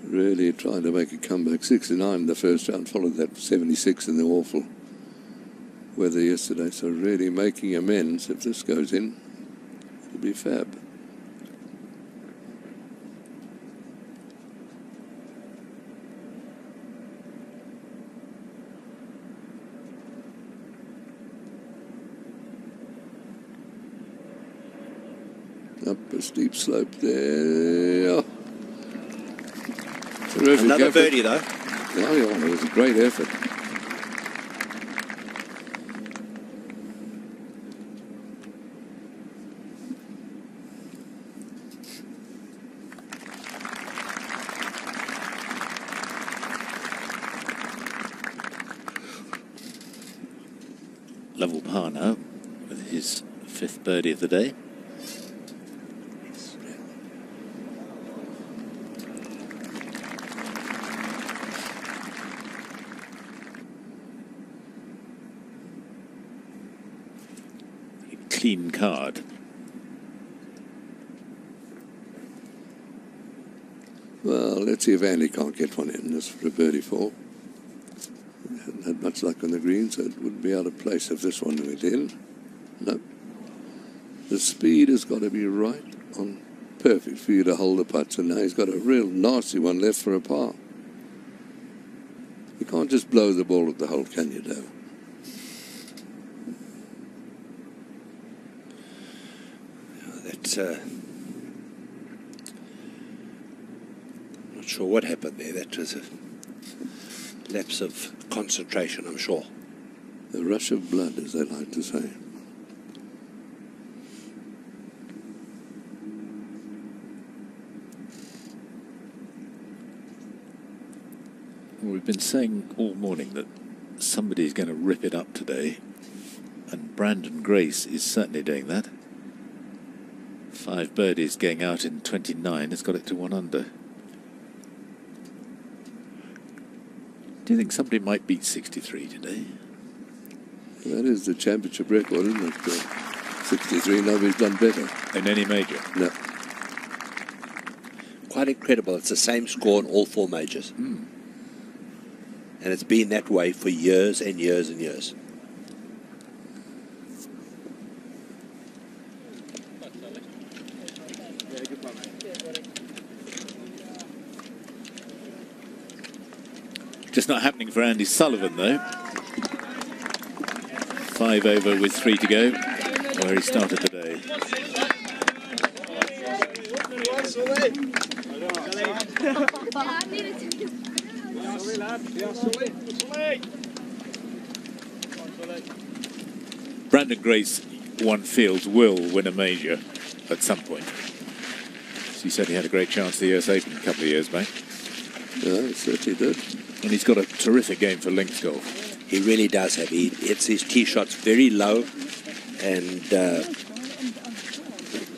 Really trying to make a comeback. 69 in the first round, followed that 76 in the awful weather yesterday. So really making amends. If this goes in, it'll be fab. Up a steep slope there. Terrific Another effort. birdie, though. Yeah, yeah, it was a great effort. Level par now with his 5th birdie of the day. Clean card. Well, let's see if Andy can't get one in. This for a birdie fall. Hadn't had much luck on the green, so it wouldn't be out of place if this one went in. No. The speed has got to be right on, perfect for you to hold the putts, and now he's got a real nasty one left for a par. You can't just blow the ball at the hole, can you, Dave? Not sure what happened there. That was a lapse of concentration, I'm sure. A rush of blood, as they like to say. Well, we've been saying all morning that somebody's going to rip it up today, and Brandon Grace is certainly doing that. 5 birdies going out in 29. It's got it to 1 under. Do you think somebody might beat 63 today? That is the championship record, isn't it? 63, nobody's done better. In any major? No. Quite incredible. It's the same score in all 4 majors. Mm. And it's been that way for years and years and years. Just not happening for Andy Sullivan, though. 5 over with 3 to go, where he started today. Brandon Grace, one feels, will win a major at some point. So he said he had a great chance at the US Open a couple of years back. Yeah, he certainly did. And he's got a terrific game for links golf. He really does have. He hits his tee shots very low, and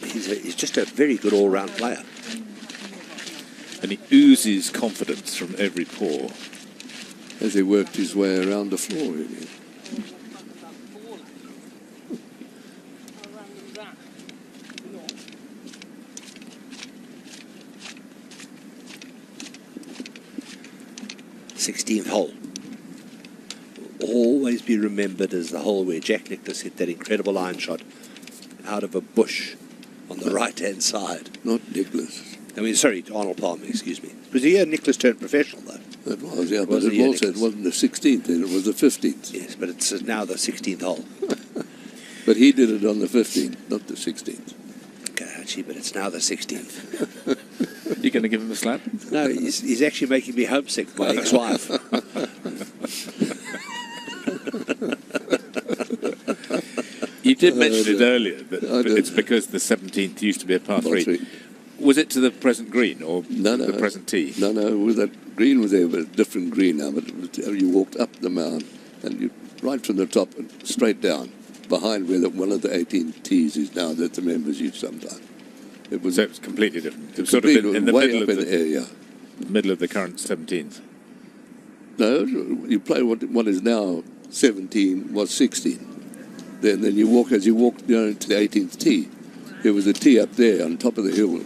he's just a very good all-round player. And he oozes confidence from every pore. As he worked his way around the floor, you mean. Sixteenth hole. Always be remembered as the hole where Jack Nicklaus hit that incredible iron shot out of a bush on the right-hand side. Not Nicklaus. I mean, sorry, Arnold Palmer, excuse me. It was the year Nicklaus turned professional, though. It was, yeah, but wasn't it the also it Nicklaus. wasn't the 16th, then it was the 15th. Yes, but it's now the 16th hole. But he did it on the 15th, not the 16th. Okay, actually, but it's now the 16th. You going to give him a slap? No, he's actually making me homesick, my ex-wife. You did mention it earlier, but I did. it's because the 17th used to be a par Par 3. three. Was it to the present green or No, the present tee? No, with that green was there, but a different green now. But it was, you walked up the mound and you right from the top and straight down, behind where one of the 18 tees is now that the members use sometimes. It was So it was completely different. It was sort of in the way middle up of in the area. middle of the current 17th. No, you play what is now 17 was 16. Then you walk as you walk down to the 18th tee. There was a tee up there on top of the hill,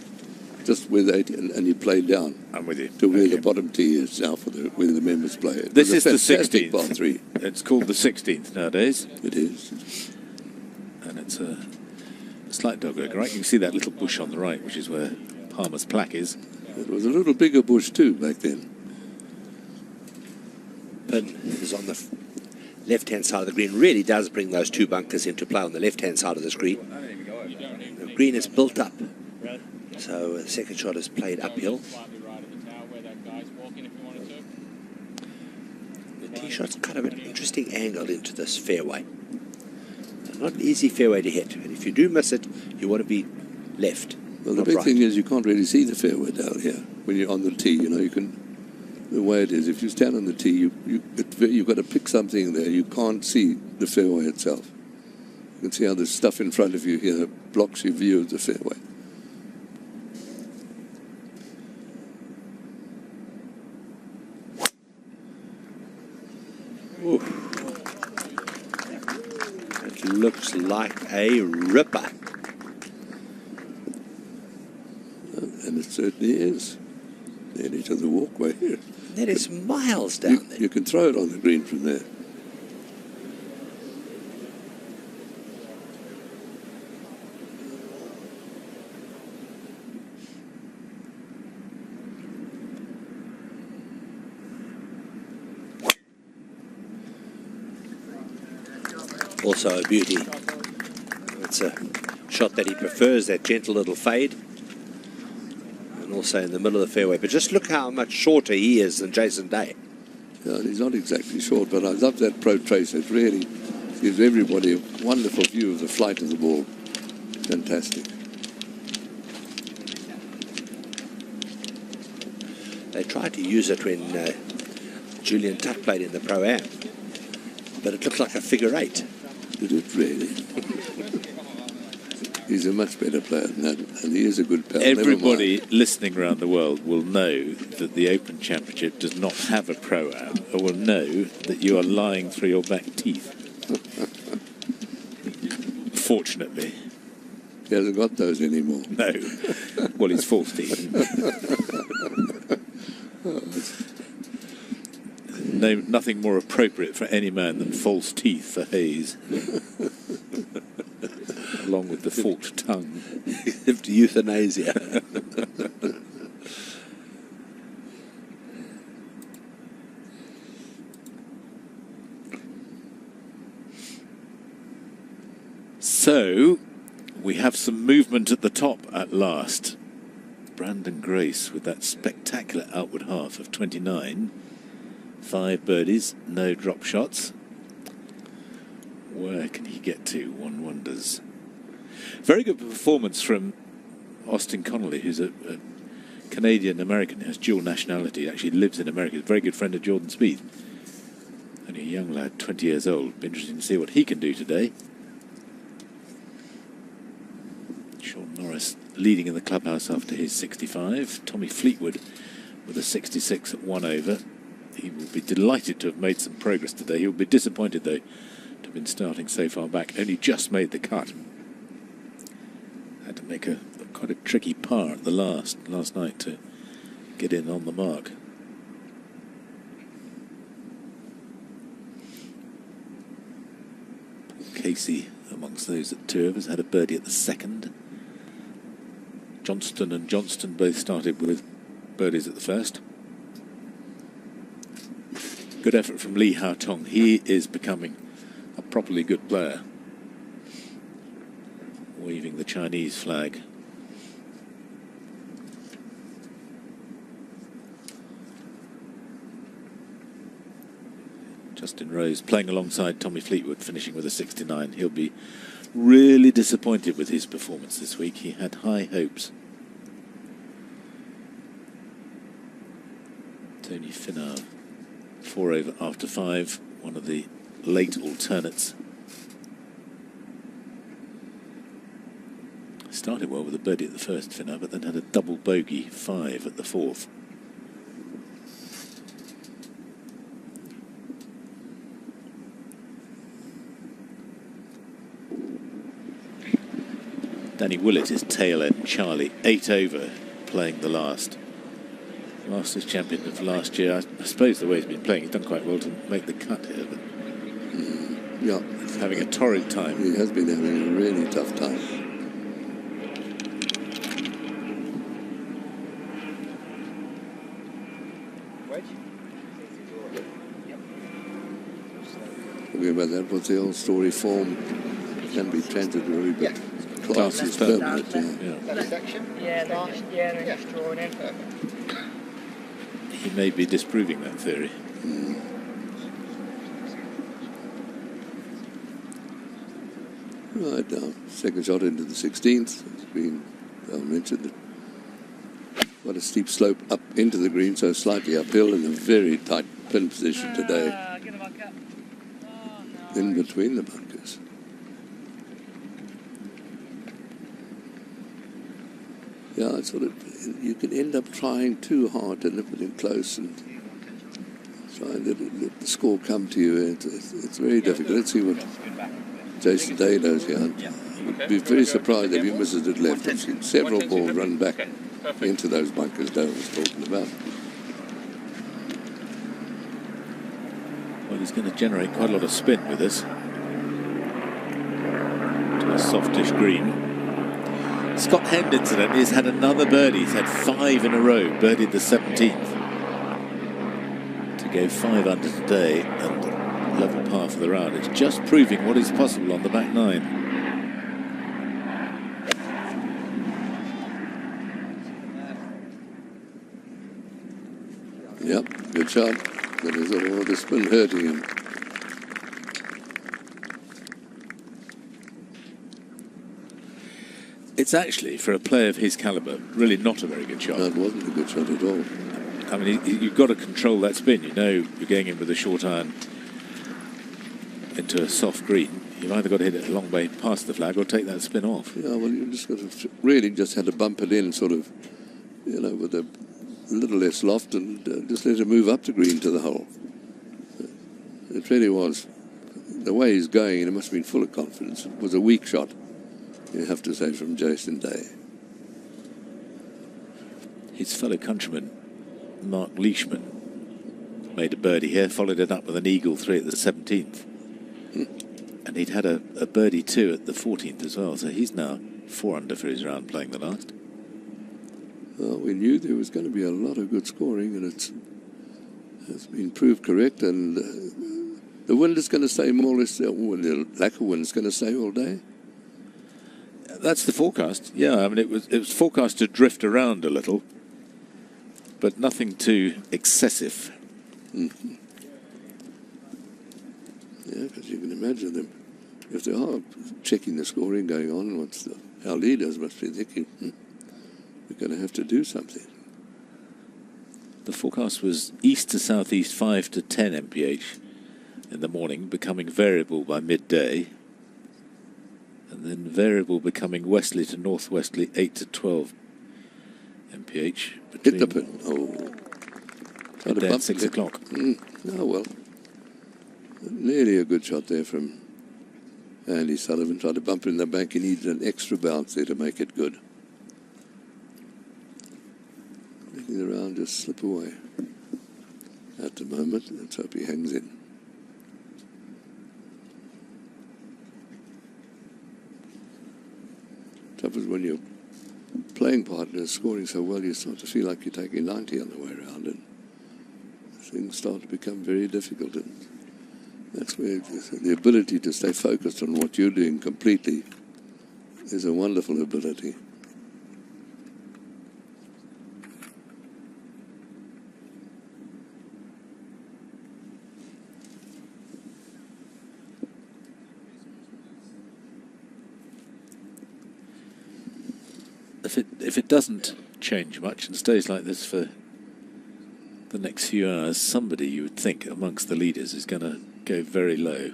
just where the 18, and you played down I'm with you. to where Okay. the bottom tee is now for where the members play. It This was is a the fantastic 16th. par 3. It's called the 16th nowadays, It is. and it's a slight dogleg, right? You can see that little bush on the right, which is where Palmer's plaque is. It was a little bigger bush too back then. Pin is on the left-hand side of the green. Really does bring those 2 bunkers into play on the left-hand side of the screen. The green is built up So the second shot is played uphill. The tee shot's kind of an interesting angle into this fairway. Not an easy fairway to hit, and if you do miss it, you want to be left. Well, the big thing is you can't really see the fairway down here when you're on the tee. You know, you can. The way it is, if you stand on the tee, you've got to pick something there. You can't see the fairway itself. You can see how there's stuff in front of you here blocks your view of the fairway. Ooh. It looks like a ripper. And it certainly is. Nearly to the walkway here. That is miles down there. You can throw it on the green from there. Also a beauty. It's a shot that he prefers, that gentle little fade. And also in the middle of the fairway. But just look how much shorter he is than Jason Day. Yeah, he's not exactly short, but I love that Pro Tracer. It really gives everybody a wonderful view of the flight of the ball. Fantastic. They tried to use it when Julian Tuck played in the Pro-Am. But it looked like a figure eight. Did it really? He's a much better player than that, and he is a good player. Everybody listening around the world will know that the Open Championship does not have a Pro-Am, or will know that you are lying through your back teeth. Fortunately. He hasn't got those anymore. No. Well, he's false teeth. No, nothing more appropriate for any man than false teeth for Hayes. Along with the forked tongue. Lived euthanasia. So, we have some movement at the top at last. Brandon Grace with that spectacular outward half of 29. 5 birdies, no drop shots. Where can he get to? One wonders. Very good performance from Austin Connolly, who's a Canadian-American, has dual nationality, actually lives in America. He's a very good friend of Jordan Spieth. Only a young lad, 20 years old. Be interesting to see what he can do today. Sean Norris leading in the clubhouse after his 65. Tommy Fleetwood with a 66 at 1 over. He will be delighted to have made some progress today. He'll be disappointed, though, to have been starting so far back. Only just made the cut. Had to make quite a tricky par at the last night to get in on the mark. Casey amongst those at 2 overs had a birdie at the second. Johnston and Johnston both started with birdies at the first. Good effort from Lee Hao Tong. He is becoming a properly good player. Waving the Chinese flag. Justin Rose playing alongside Tommy Fleetwood, finishing with a 69. He'll be really disappointed with his performance this week. He had high hopes. Tony Finau, 4 over after 5, one of the late alternates. Started well with a birdie at the first, Finau, but then had a double bogey, 5 at the fourth. Danny Willett is tail end Charlie, 8 over, playing the last. Masters champion of last year. I suppose the way he's been playing, he's done quite well to make the cut here. But yeah, he's having a torrid time. He has been having a really tough time. Talking about that, what's the old story? Form can be transitory, but class is permanent. That section? Yeah, they're just drawing in. He may be disproving that theory. Right now, second shot into the 16th. It's been, I mentioned that. Quite a steep slope up into the green, so slightly uphill in a very tight pin position today. Get a bunker. Oh, no. In between the bunkers. Yeah, it's sort of, you can end up trying too hard to nip it in close and try and let the score come to you. It's very difficult. Let's see what Jason Day knows here. I would be very surprised if he misses it left. I've seen several balls run back into those bunkers Dale was talking about. Well, he's going to generate quite a lot of spin with this. To a softish green. Scott Hend, incidentally, has had another birdie. He's had 5 in a row. Birdied the 17th. To go 5 under today and level par for the round. It's just proving what is possible on the back 9. Yep, good shot. But is all the spin hurting him? It's actually, for a player of his calibre, really not a very good shot. No, it wasn't a good shot at all. I mean, you've got to control that spin. You know you're going in with a short iron into a soft green. You've either got to hit it a long way past the flag or take that spin off. Yeah, well, you just got to really just had to bump it in sort of, you know, with a little less loft and just let it move up the green to the hole. It really was. The way he's going, and it must have been full of confidence. It was a weak shot, you have to say, from Jason Day. His fellow countryman, Mark Leishman, made a birdie here, followed it up with an eagle 3 at the 17th. And he'd had a birdie 2 at the 14th as well, so he's now 4 under for his round playing the last. Well, we knew there was going to be a lot of good scoring, and it's been proved correct. And the wind is going to stay more or less, the lack of wind is going to stay all day. That's the forecast. Yeah, I mean it was forecast to drift around a little, but nothing too excessive. Mm-hmm. Yeah, because you can imagine them if they are checking the scoring going on. Our leaders must be thinking, we're going to have to do something. The forecast was east to southeast 5 to 10 mph in the morning, becoming variable by midday, and then variable becoming westerly to northwesterly 8 to 12 mph. Hit the pin. Oh, midday at 6 o'clock. Oh, well. Nearly a good shot there from Andy Sullivan. Tried to bump it in the bank. He needed an extra bounce there to make it good. Making the round just slip away at the moment. Let's hope he hangs in. Trouble is when your playing partner is scoring so well, you start to feel like you're taking 90 on the way around, and things start to become very difficult. And that's where the ability to stay focused on what you're doing completely is a wonderful ability. If it doesn't change much and stays like this for the next few hours, somebody you would think amongst the leaders is going to go very low.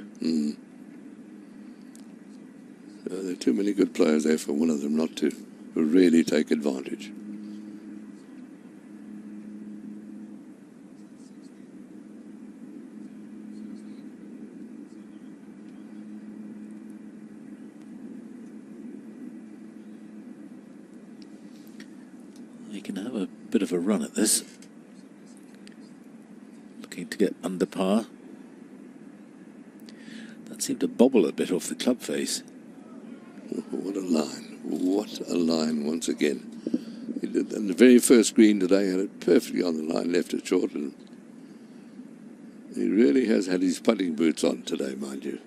There are too many good players there for one of them not to really take advantage. You can have a bit of a run at this. Looking to get under par. That seemed to bobble a bit off the club face. What a line. What a line once again. He did, and the very first green today had it perfectly on the line, left it short, and he really has had his putting boots on today, mind you.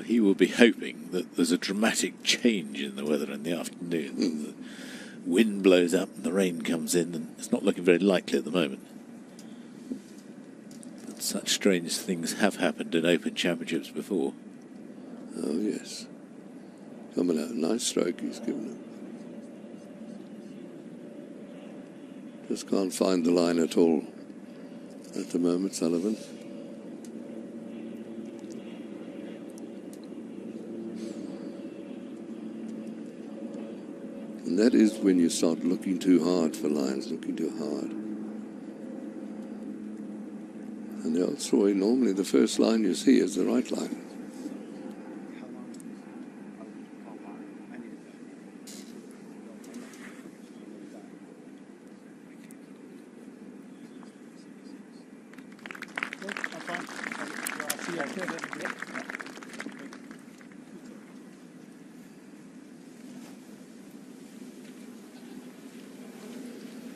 he will be hoping that there's a dramatic change in the weather in the afternoon. The wind blows up and the rain comes in, and it's not looking very likely at the moment. But such strange things have happened in Open Championships before. Oh, yes. Coming out, nice stroke he's given him. Just can't find the line at all at the moment, Sullivan. And that is when you start looking too hard for lines, looking too hard. And the old story, normally the first line you see is the right line.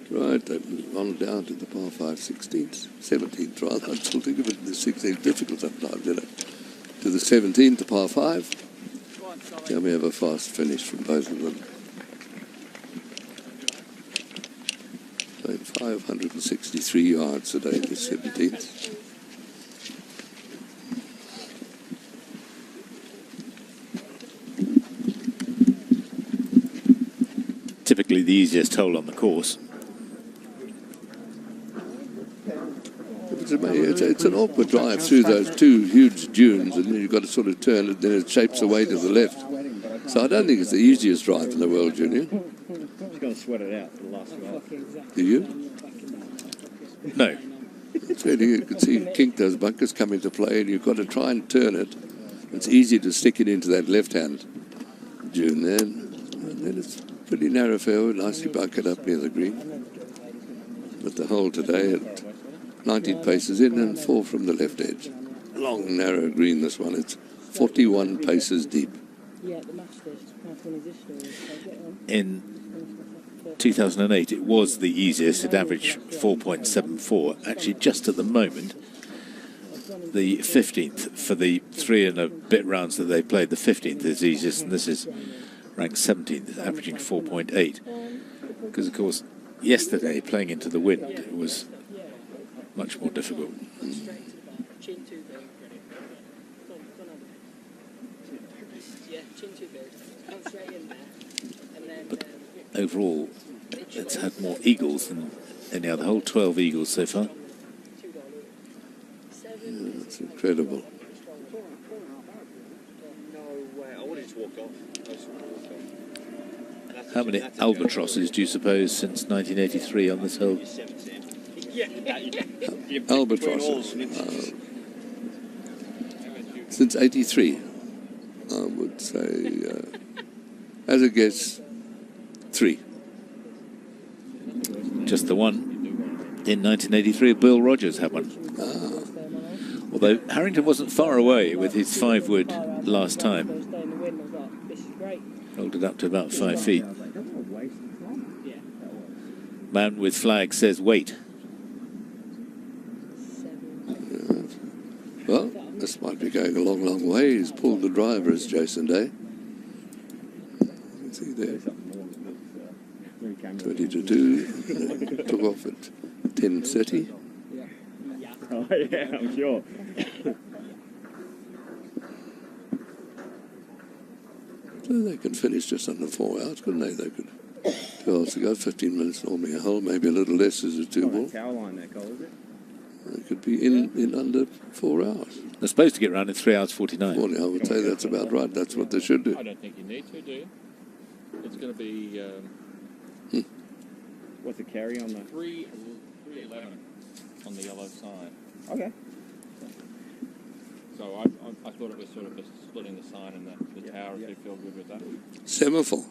Right, they've on down to the par 5 16th, 17th rather. I still think of it the 16th, difficult sometimes, isn't it? To the 17th, the par 5. Can we have a fast finish from both of them? Played 563 yards today, the 17th. Typically the easiest hole on the course. It's an awkward drive through those two huge dunes, and then you've got to sort of turn it, then it shapes away to the left. So I don't think it's the easiest drive in the world, Junior. She's going to sweat it out for the last round. Do you? No. It's really, you can see kink those bunkers come into play, and you've got to try and turn it. It's easy to stick it into that left-hand dune there, and then it's pretty narrow fairway, nicely bunkered up near the green. But the hole today at 19 paces in and 4 from the left edge. Long, narrow green, this one. It's 41 paces deep. In 2008, it was the easiest. It averaged 4.74. Actually, just at the moment, the 15th, for the 3 and a bit rounds that they played, the 15th is easiest, and this is ranked 17th, averaging 4.8. Because, of course, yesterday, playing into the wind, it was much more difficult. But overall, it's had more eagles than any other hole. 12 eagles so far. Yeah, that's incredible. How many albatrosses do you suppose since 1983 on this hole? Albatrosses. Since 83, I would say, as a guess, 3. Just the one. In 1983, Bill Rogers had one. Although Harrington wasn't far away with his 5-wood last time. Held it up to about 5 feet. Man with flag says wait. Well, this might be going a long, long way. He's pulled the driver, as Jason Day. You can see there. 20 to 2. Took off at 10:30. Oh, yeah, I'm sure. So they could finish just under 4 hours, couldn't they? They could 2 hours to go, 15 minutes normally a hole, maybe a little less as a 2-ball. Tower line there, Cole, is it? They could be in under 4 hours. They're supposed to get round in 3 hours 49. Morning, I would say that's about right. That's what they should do. I don't think you need to, do you? It's going to be What's the carry on the... 3:11 on the yellow side. Okay. So I thought it was sort of just splitting the sign and the tower, if you feel good with that. Semaphore.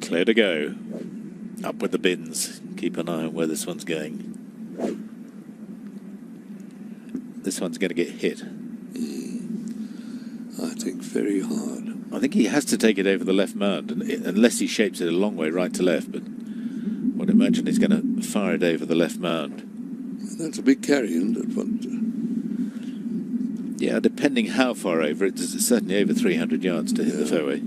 Clear to go. Up with the bins. Keep an eye on where this one's going. This one's going to get hit. I think very hard. I think he has to take it over the left mound, unless he shapes it a long way right to left. But I would imagine he's going to fire it over the left mound. That's a big carry, isn't it? But, yeah, depending how far over, it's certainly over 300 yards to hit the fairway.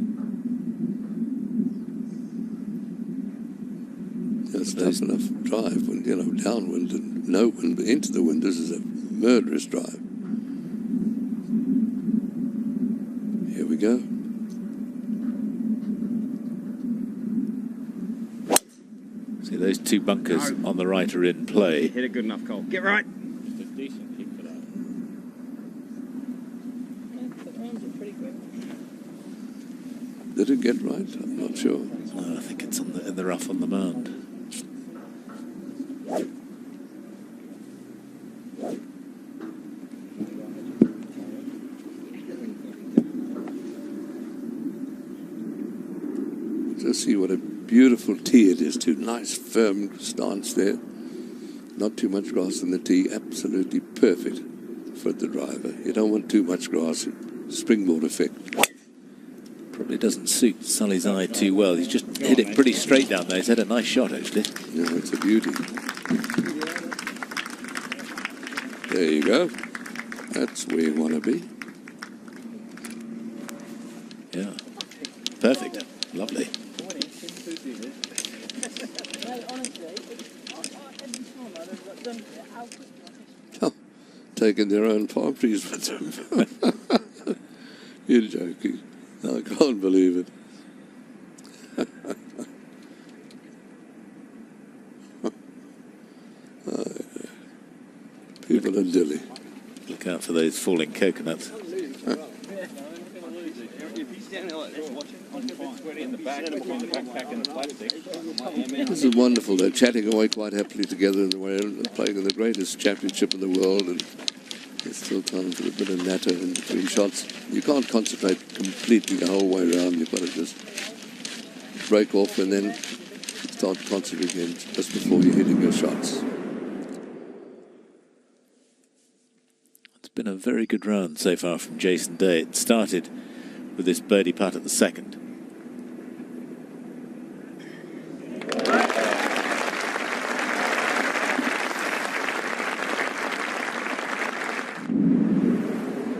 It's tough enough drive when, you know, downwind and no wind, but into the wind, this is a murderous drive. Here we go. See, those two bunkers on the right are in play. Hit it good enough, Cole. Get right. Just a decent kick for that. The arms are pretty quick. Did it get right? I'm not sure. I think it's on in the rough on the mound. Just see what a beautiful tee it is too. Nice firm stance there. Not too much grass in the tee. Absolutely perfect for the driver. You don't want too much grass. Springboard effect. Probably doesn't suit Sully's eye too well. He's just hit it pretty straight down there. He's had a nice shot, actually. Yeah, it's a beauty. There you go. That's where you want to be. Yeah. Perfect. Lovely. Oh, taking their own palm trees with them. You're joking. I can't believe it. People in Delhi. Look out for those falling coconuts. This is wonderful. They're chatting away quite happily together in the way, playing in the greatest championship in the world, and there's still time for a bit of natter in between shots. You can't concentrate completely the whole way around. You've got to just break off and then start concentrating again just before you're hitting your shots. It's been a very good round so far from Jason Day. It started with this birdie putt at the second.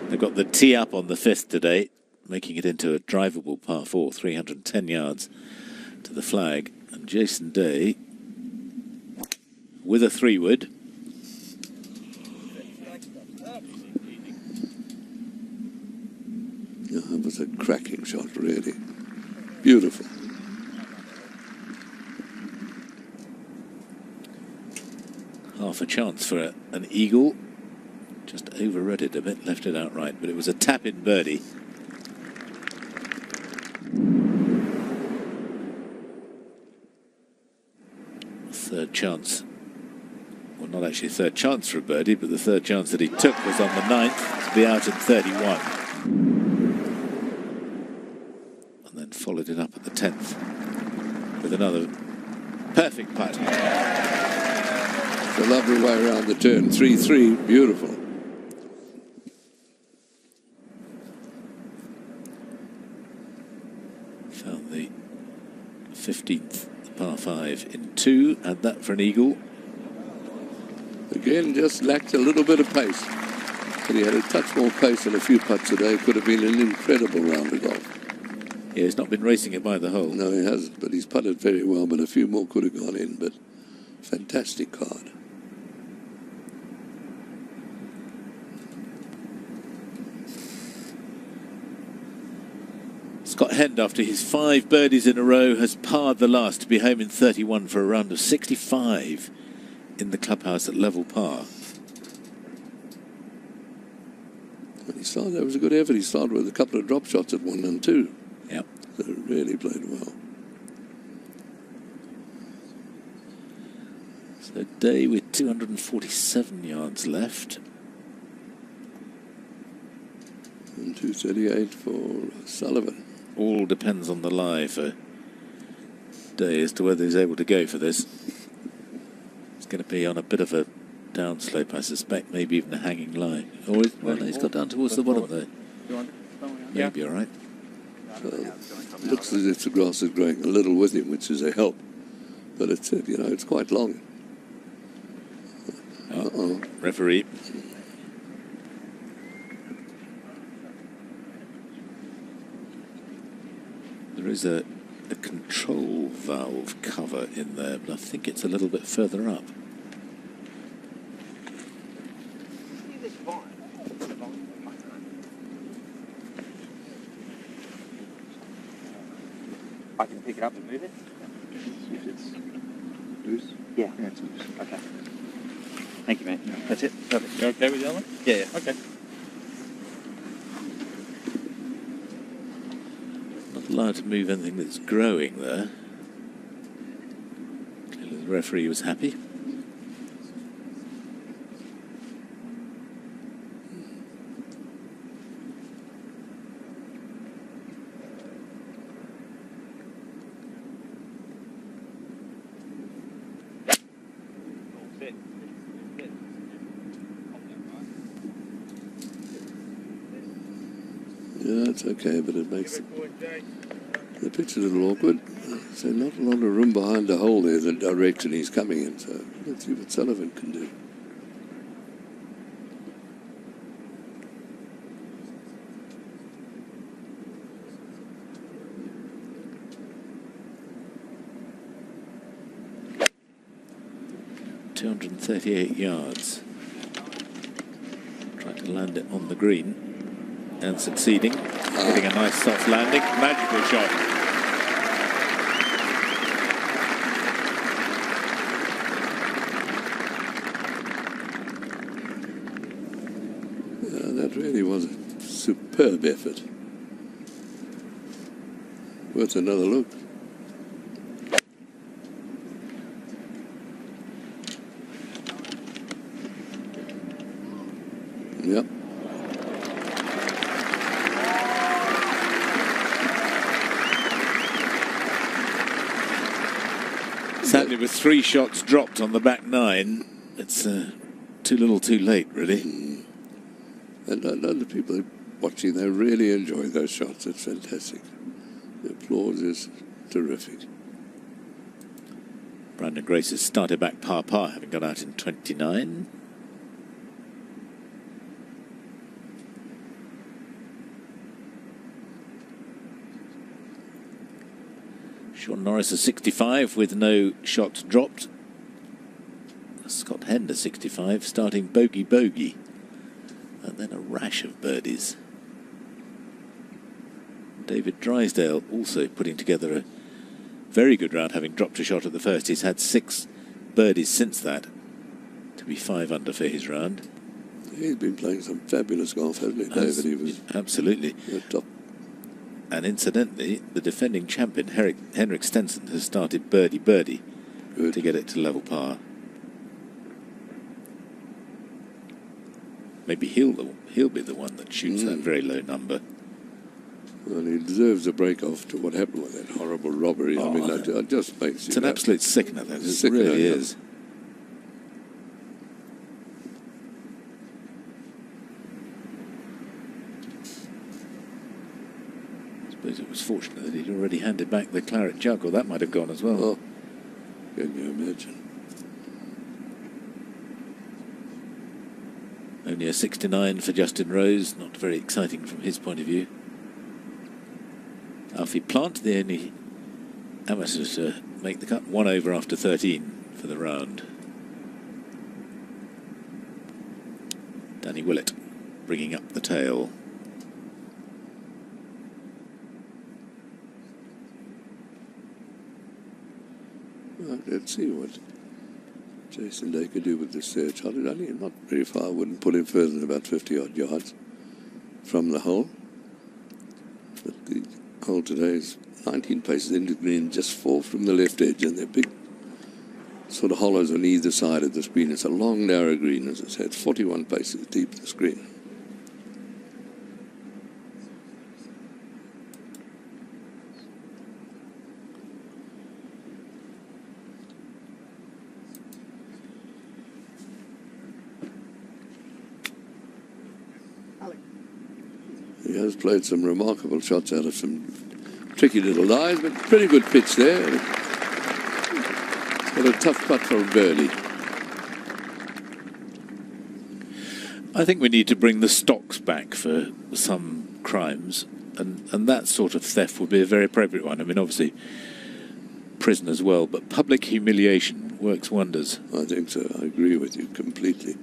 They've got the tee up on the fifth today, making it into a drivable par 4, 310 yards to the flag. And Jason Day with a 3-wood. Yeah, that was a cracking shot, really. Beautiful. Half a chance for an eagle. Just overread it a bit, left it outright, but it was a tap-in birdie. Third chance. Well, not actually third chance for a birdie, but the third chance that he took was on the 9th to be out at 31. And then followed it up at the 10th with another perfect putt. It's a lovely way around the turn. 3-3, beautiful. Found the 15th par 5 in 2, and that for an eagle. Again, just lacked a little bit of pace. But he had a touch more pace and a few putts today. Could have been an incredible round of golf. Yeah, he's not been racing it by the hole. No, he hasn't, but he's putted very well, but a few more could have gone in, but fantastic card. Scott Hend, after his 5 birdies in a row, has parred the last to be home in 31 for a round of 65 in the clubhouse at level par. When he started, that was a good effort. He started with a couple of drop shots at 1 and 2. Yep. So really played well. So Day with 247 yards left. And 238 for Sullivan. All depends on the lie for Day as to whether he's able to go for this. It's going to be on a bit of a downslope, I suspect, maybe even a hanging lie. Or well, no, he's got down towards the bottom there. Maybe all right. Looks as if the grass is growing a little with him, which is a help. But it's, you know, it's quite long. Oh, referee. There is a control valve cover in there, but I think it's a little bit further up. I can pick it up and move it? If it's loose? Yeah. Yeah, it's loose. Okay. Thank you, mate. That's it. Perfect. You okay with the other one? Yeah, yeah. Okay. Not allowed to move anything that's growing there. Clearly the referee was happy. Yeah, it's okay, but it makes the pitch a little awkward. So not a lot of room behind the hole there, the direction he's coming in. So let's see what Sullivan can do. .238 yards. Trying to land it on the green. And succeeding, getting a nice soft landing, magical shot. That really was a superb effort. Worth another look. Yep. Sadly, with 3 shots dropped on the back 9, it's too little too late, really. And other people watching, they really enjoy those shots. It's fantastic. The applause is terrific. Brandon Grace has started back par, having gone out in 29. Sean Norris a 65 with no shots dropped. Scott Hender 65, starting bogey. And then a rash of birdies. David Drysdale also putting together a very good round, having dropped a shot at the first. He's had 6 birdies since that to be 5 under for his round. He's been playing some fabulous golf, hasn't he, David? He was absolutely top. And incidentally, the defending champion, Henrik Stenson, has started birdie to get it to level par. Maybe he'll be the one that shoots that very low number. Well, he deserves a break after what happened with that horrible robbery. I mean, that just makes it's an absolute sickener, that it really is. I suppose it was fortunate that he'd already handed back the claret jug, or that might have gone as well. Oh, can you imagine? Only a 69 for Justin Rose, not very exciting from his point of view. Alfie Plant, the only amateur to make the cut, 1 over after 13 for the round. Danny Willett bringing up the tail. Well, let's see what Jason Day could do with this third shot. It's only not very far. Wouldn't pull him further than about 50-odd yards from the hole. But the hole today is 19 paces into the green, just 4 from the left edge, and they're big sort of hollows on either side of the screen. It's a long, narrow green, as I said. It's 41 paces deep, the screen. He has played some remarkable shots out of some tricky little lies, but pretty good pitch there. Got a tough putt for a birdie. I think we need to bring the stocks back for some crimes, and that sort of theft would be a very appropriate one. I mean, obviously, prison as well, but public humiliation works wonders. I think so. I agree with you completely.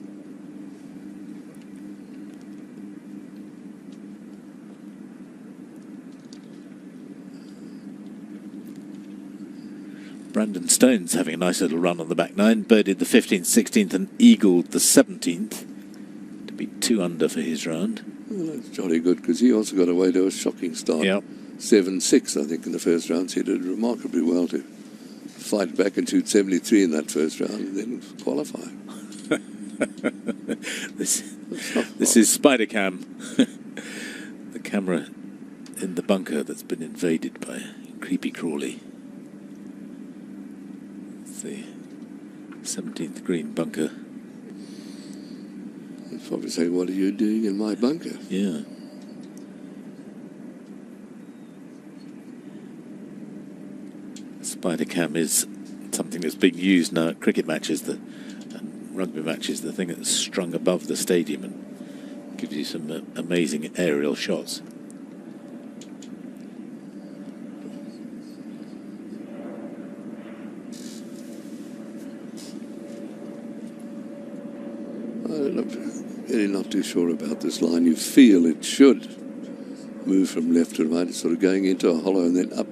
Brandon Stone's having a nice little run on the back nine, birdied the 15th, 16th and eagled the 17th to be 2 under for his round. Well, that's jolly good, because he also got away to a shocking start. Yeah. 7-6, I think, in the first round. So he did remarkably well to fight back and shoot 73 in that first round and then qualify. This is Spider Cam, the camera in the bunker that's been invaded by creepy crawly. It's the 17th green bunker. He's probably saying, "What are you doing in my bunker?" Yeah. Spider Cam is something that's being used now at cricket matches, and rugby matches, the thing that's strung above the stadium and gives you some amazing aerial shots. I'm really not too sure about this line. You feel it should move from left to right. It's sort of going into a hollow and then up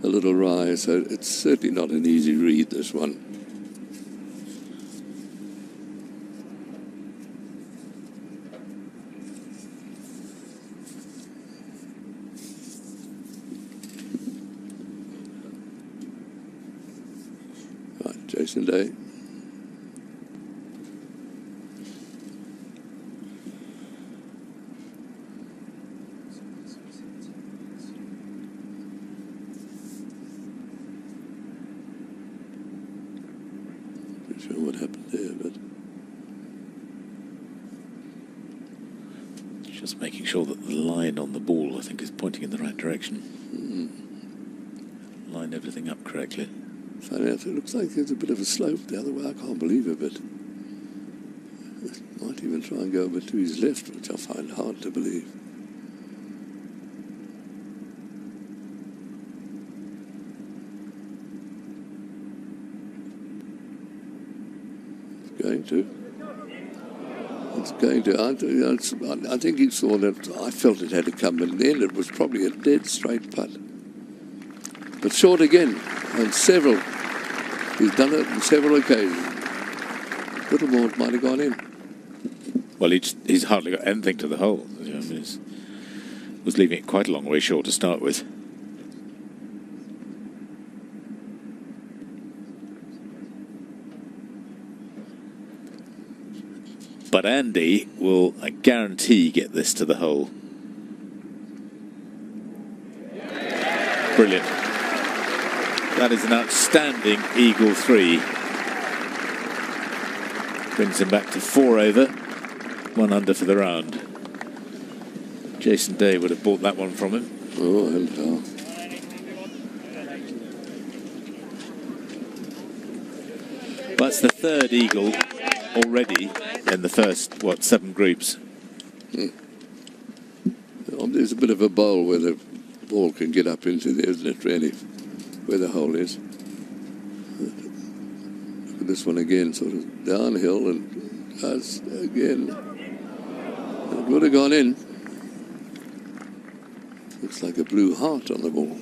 a little rise. So it's certainly not an easy read, this one. Right, Jason Day. Sure what happened there, but just making sure that the line on the ball, I think, is pointing in the right direction. Line everything up correctly. Funny enough, it looks like there's a bit of a slope the other way. I can't believe it, but might even try and go over to his left, which I find hard to believe. It's going to. I think he saw that. I felt it had to come, and then it was probably a dead straight putt. But short again, and several. He's done it on several occasions. Little more might have gone in. Well, he's hardly got anything to the hole. You know, I mean, was leaving it quite a long way short to start with. But Andy will, I guarantee, get this to the hole. Brilliant. That is an outstanding eagle 3. Brings him back to 4 over, 1 under for the round. Jason Day would have bought that one from him. Oh, hello. That's the 3rd eagle already in the first, 7 groups. There's a bit of a bowl where the ball can get up into there, isn't it, really? Where the hole is. Look at this one again, sort of downhill, and us again. It would have gone in. Looks like a blue heart on the ball.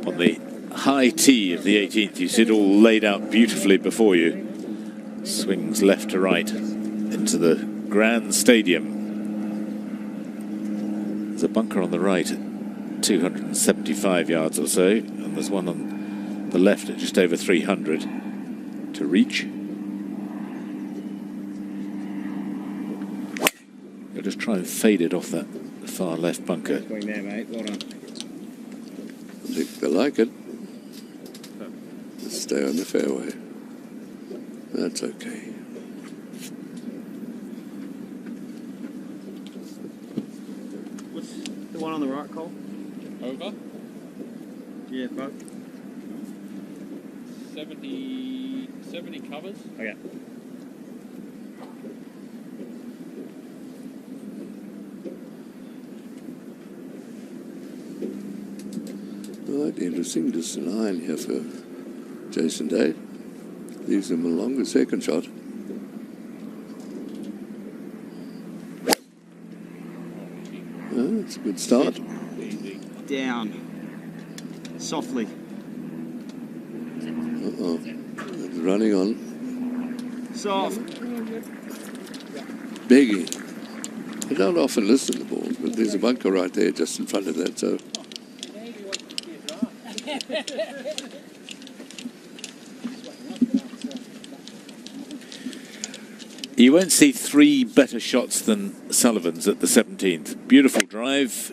On the high tee of the 18th, you see it all laid out beautifully before you. Swings left to right into the Grand Stadium. There's a bunker on the right at 275 yards or so, and there's one on the left at just over 300 to reach. You'll just try and fade it off that far left bunker. Swing there, mate. Well done. I think they like it. Let's stay on the fairway. That's okay. What's the one on the right, Cole? Over. Yeah, both. 70 covers. Okay. Right, interesting. Just an iron here for Jason Day. Leaves him a longer second shot. It's a good start. Down. Softly. Uh-oh. It's running on. Soft. Begging. I don't often listen to the balls, but there's a bunker right there just in front of that, so... You won't see three better shots than Sullivan's at the 17th. Beautiful drive.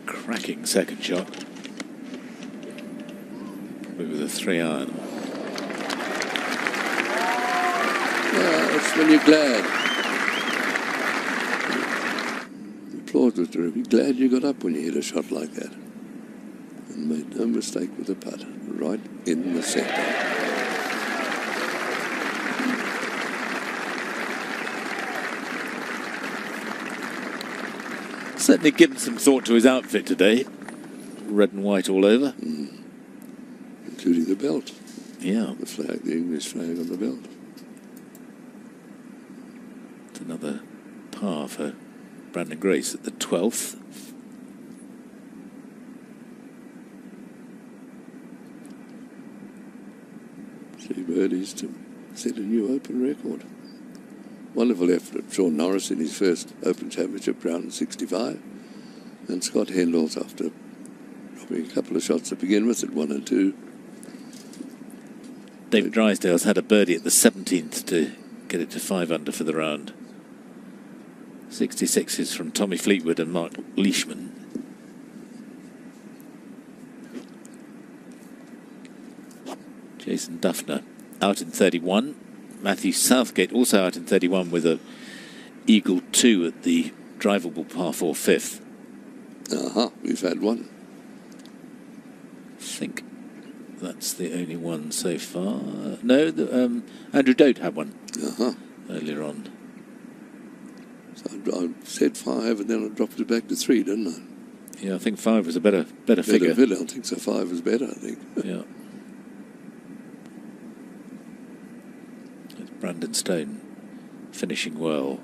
Cracking second shot. With a 3-iron. That's when you're glad. The applause was terrific. Glad you got up when you hit a shot like that. And made no mistake with the putt. Right in the centre. Certainly given some thought to his outfit today. Red and white all over. Including the belt. Yeah. The flag, the English flag on the belt. It's another par for Brandon Grace at the 12th. Three birdies to set a new Open record. Wonderful effort of Sean Norris in his first Open Championship round in 65. And Scott Hendels after dropping a couple of shots to begin with at 1 and 2. David Drysdale's had a birdie at the 17th to get it to 5 under for the round. 66s from Tommy Fleetwood and Mark Leishman. Jason Duffner out in 31. Matthew Southgate also out in 31 with a eagle 2 at the drivable par 4 fifth. We've had one. I think that's the only one so far. No, Andrew Dote had one earlier on. So I said 5 and then I dropped it back to 3, didn't I? Yeah, I think 5 was a better figure. I don't think so. 5 was better, I think. Yeah. It's Brandon Stone finishing well.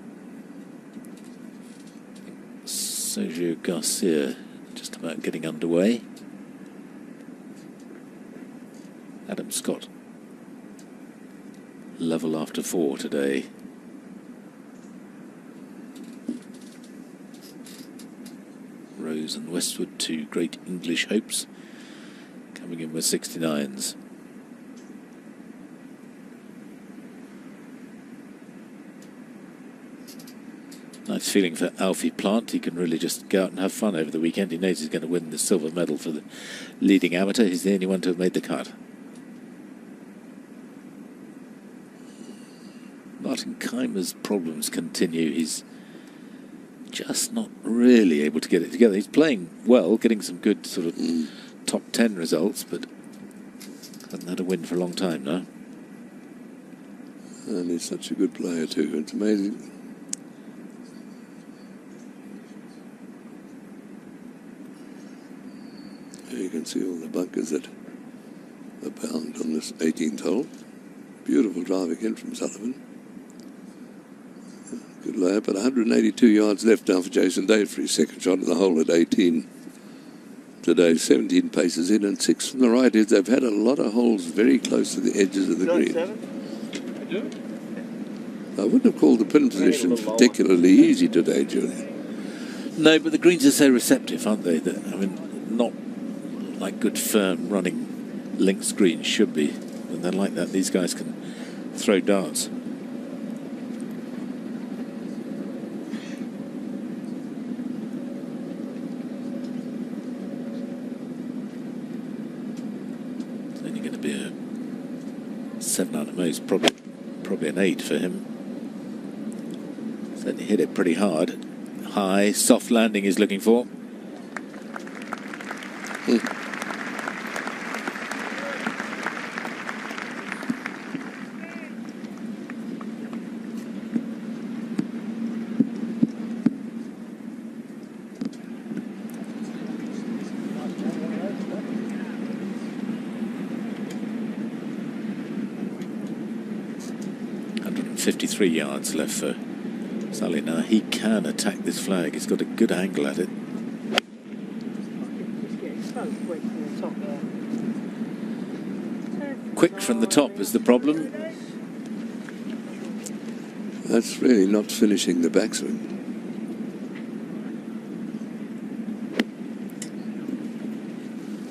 Sergio Garcia just about getting underway. Adam Scott level after 4 today. Rose and Westwood, two great English hopes, coming in with 69s. Nice feeling for Alfie Plant. He can really just go out and have fun over the weekend. He knows he's going to win the silver medal for the leading amateur. He's the only one to have made the cut. Martin Keimer's problems continue. He's just not really able to get it together. He's playing well, getting some good sort of top 10 results, but hasn't had a win for a long time now. And he's such a good player too. It's amazing. You can see all the bunkers that abound on this 18th hole. Beautiful drive again from Sullivan. Good layup, but 182 yards left now for Jason Day for his second shot of the hole at 18. Today, 17 paces in and 6 from the right. They've had a lot of holes very close to the edges of the green. I wouldn't have called the pin position particularly easy today, Julian. No, but the greens are so receptive, aren't they? That, I mean, not like good firm running links greens should be. When they're like that, these guys can throw darts. 7 out of most, probably an 8 for him. Certainly hit it pretty hard. High, soft landing he's looking for. .53 yards left for Sully. Now he can attack this flag. He's got a good angle at it. Quick from the top is the problem. That's really not finishing the backswing.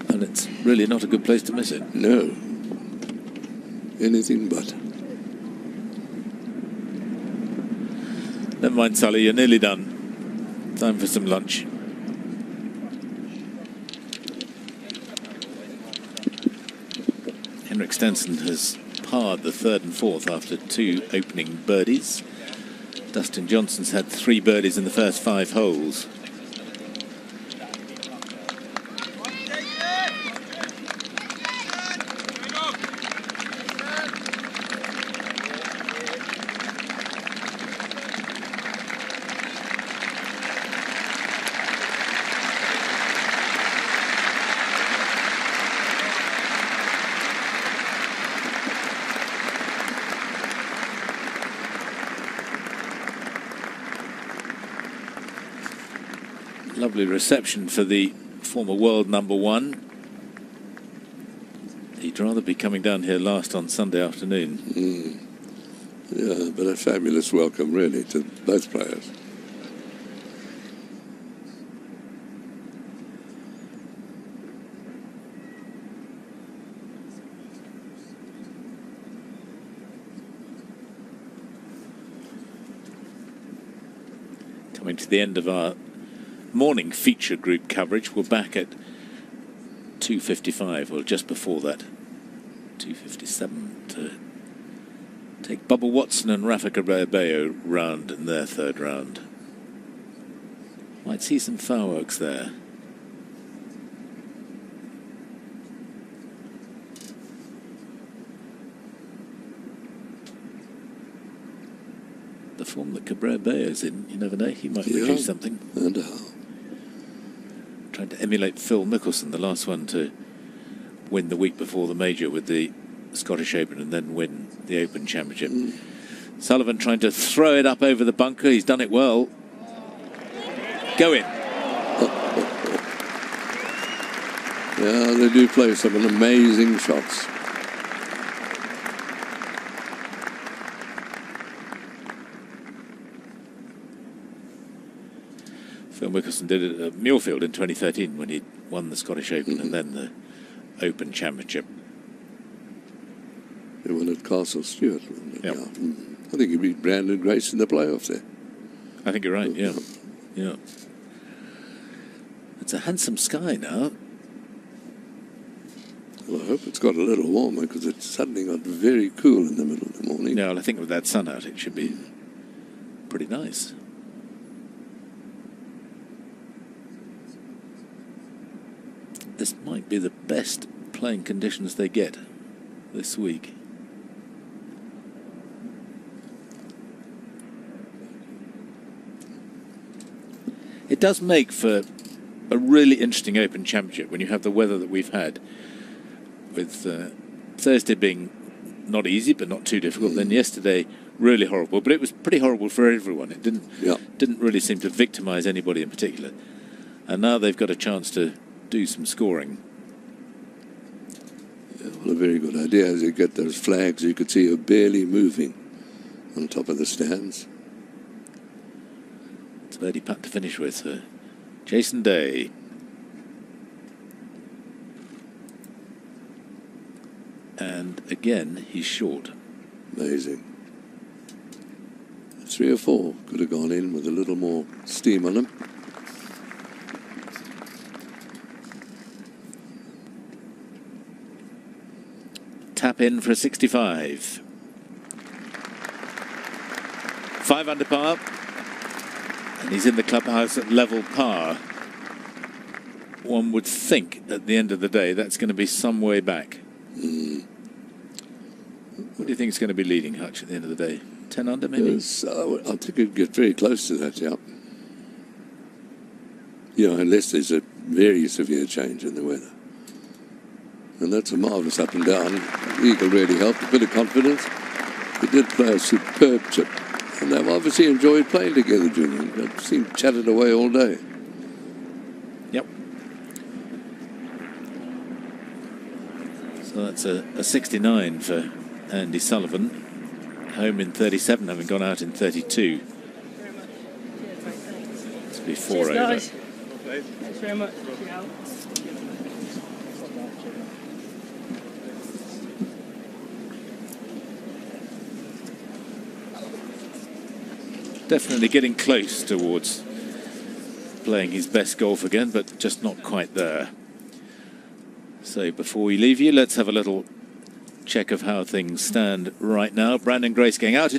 And it's really not a good place to miss it. No. Anything but. Never mind, Sully, you're nearly done. Time for some lunch. Henrik Stenson has parred the 3rd and 4th after 2 opening birdies. Dustin Johnson's had 3 birdies in the first 5 holes. Lovely reception for the former world #1. He'd rather be coming down here last on Sunday afternoon. Yeah, but a fabulous welcome, really, to both players. Coming to the end of our morning feature group coverage. We're back at 2:55, or just before that, 2:57, to take Bubba Watson and Rafa Cabrera-Bello round in their 3rd round. Might see some fireworks there. The form that Cabrera-Bello's in, you never know, he might produce something. And how? Trying to emulate Phil Mickelson, the last one to win the week before the major with the Scottish Open and then win the Open Championship. Sullivan trying to throw it up over the bunker. He's done it well. Go in. Yeah, they do play some amazing shots. Phil Mickelson did it at Muirfield in 2013 when he won the Scottish Open and then the Open Championship. They won at Castle Stewart. Yep. Yeah. I think he beat Brandon Grace in the playoffs there. I think you're right, yeah. Yeah. It's a handsome sky now. Well, I hope it's got a little warmer because it suddenly got very cool in the middle of the morning. Yeah, well, I think with that sun out it should be pretty nice. This might be the best playing conditions they get this week. It does make for a really interesting Open Championship when you have the weather that we've had, with Thursday being not easy but not too difficult, then yesterday really horrible, but it was pretty horrible for everyone. It didn't really seem to victimise anybody in particular, and now they've got a chance to do some scoring. Yeah, well, a very good idea. As you get those flags, you could see are barely moving on top of the stands. It's a birdie putt to finish with Jason Day. And again, he's short. Amazing. 3 or 4 could have gone in with a little more steam on them. tap in for a 65. 5 under par, and he's in the clubhouse at level par. One would think at the end of the day that's going to be some way back. What do you think is going to be leading, Hutch, at the end of the day? 10 under, maybe? Yes, I think it'd get very close to that, yeah. Yeah, unless there's a very severe change in the weather. And that's a marvellous up and down. The eagle really helped, a bit of confidence. He did play a superb chip. And they've obviously enjoyed playing together, Julian. They've seemed chatted away all day. Yep. So that's a 69 for Andy Sullivan. Home in 37, having gone out in 32. It's be 4 over. Guys. Thanks very much. Definitely getting close towards playing his best golf again, but just not quite there. So before we leave you, let's have a little check of how things stand right now. Brandon Grace going out.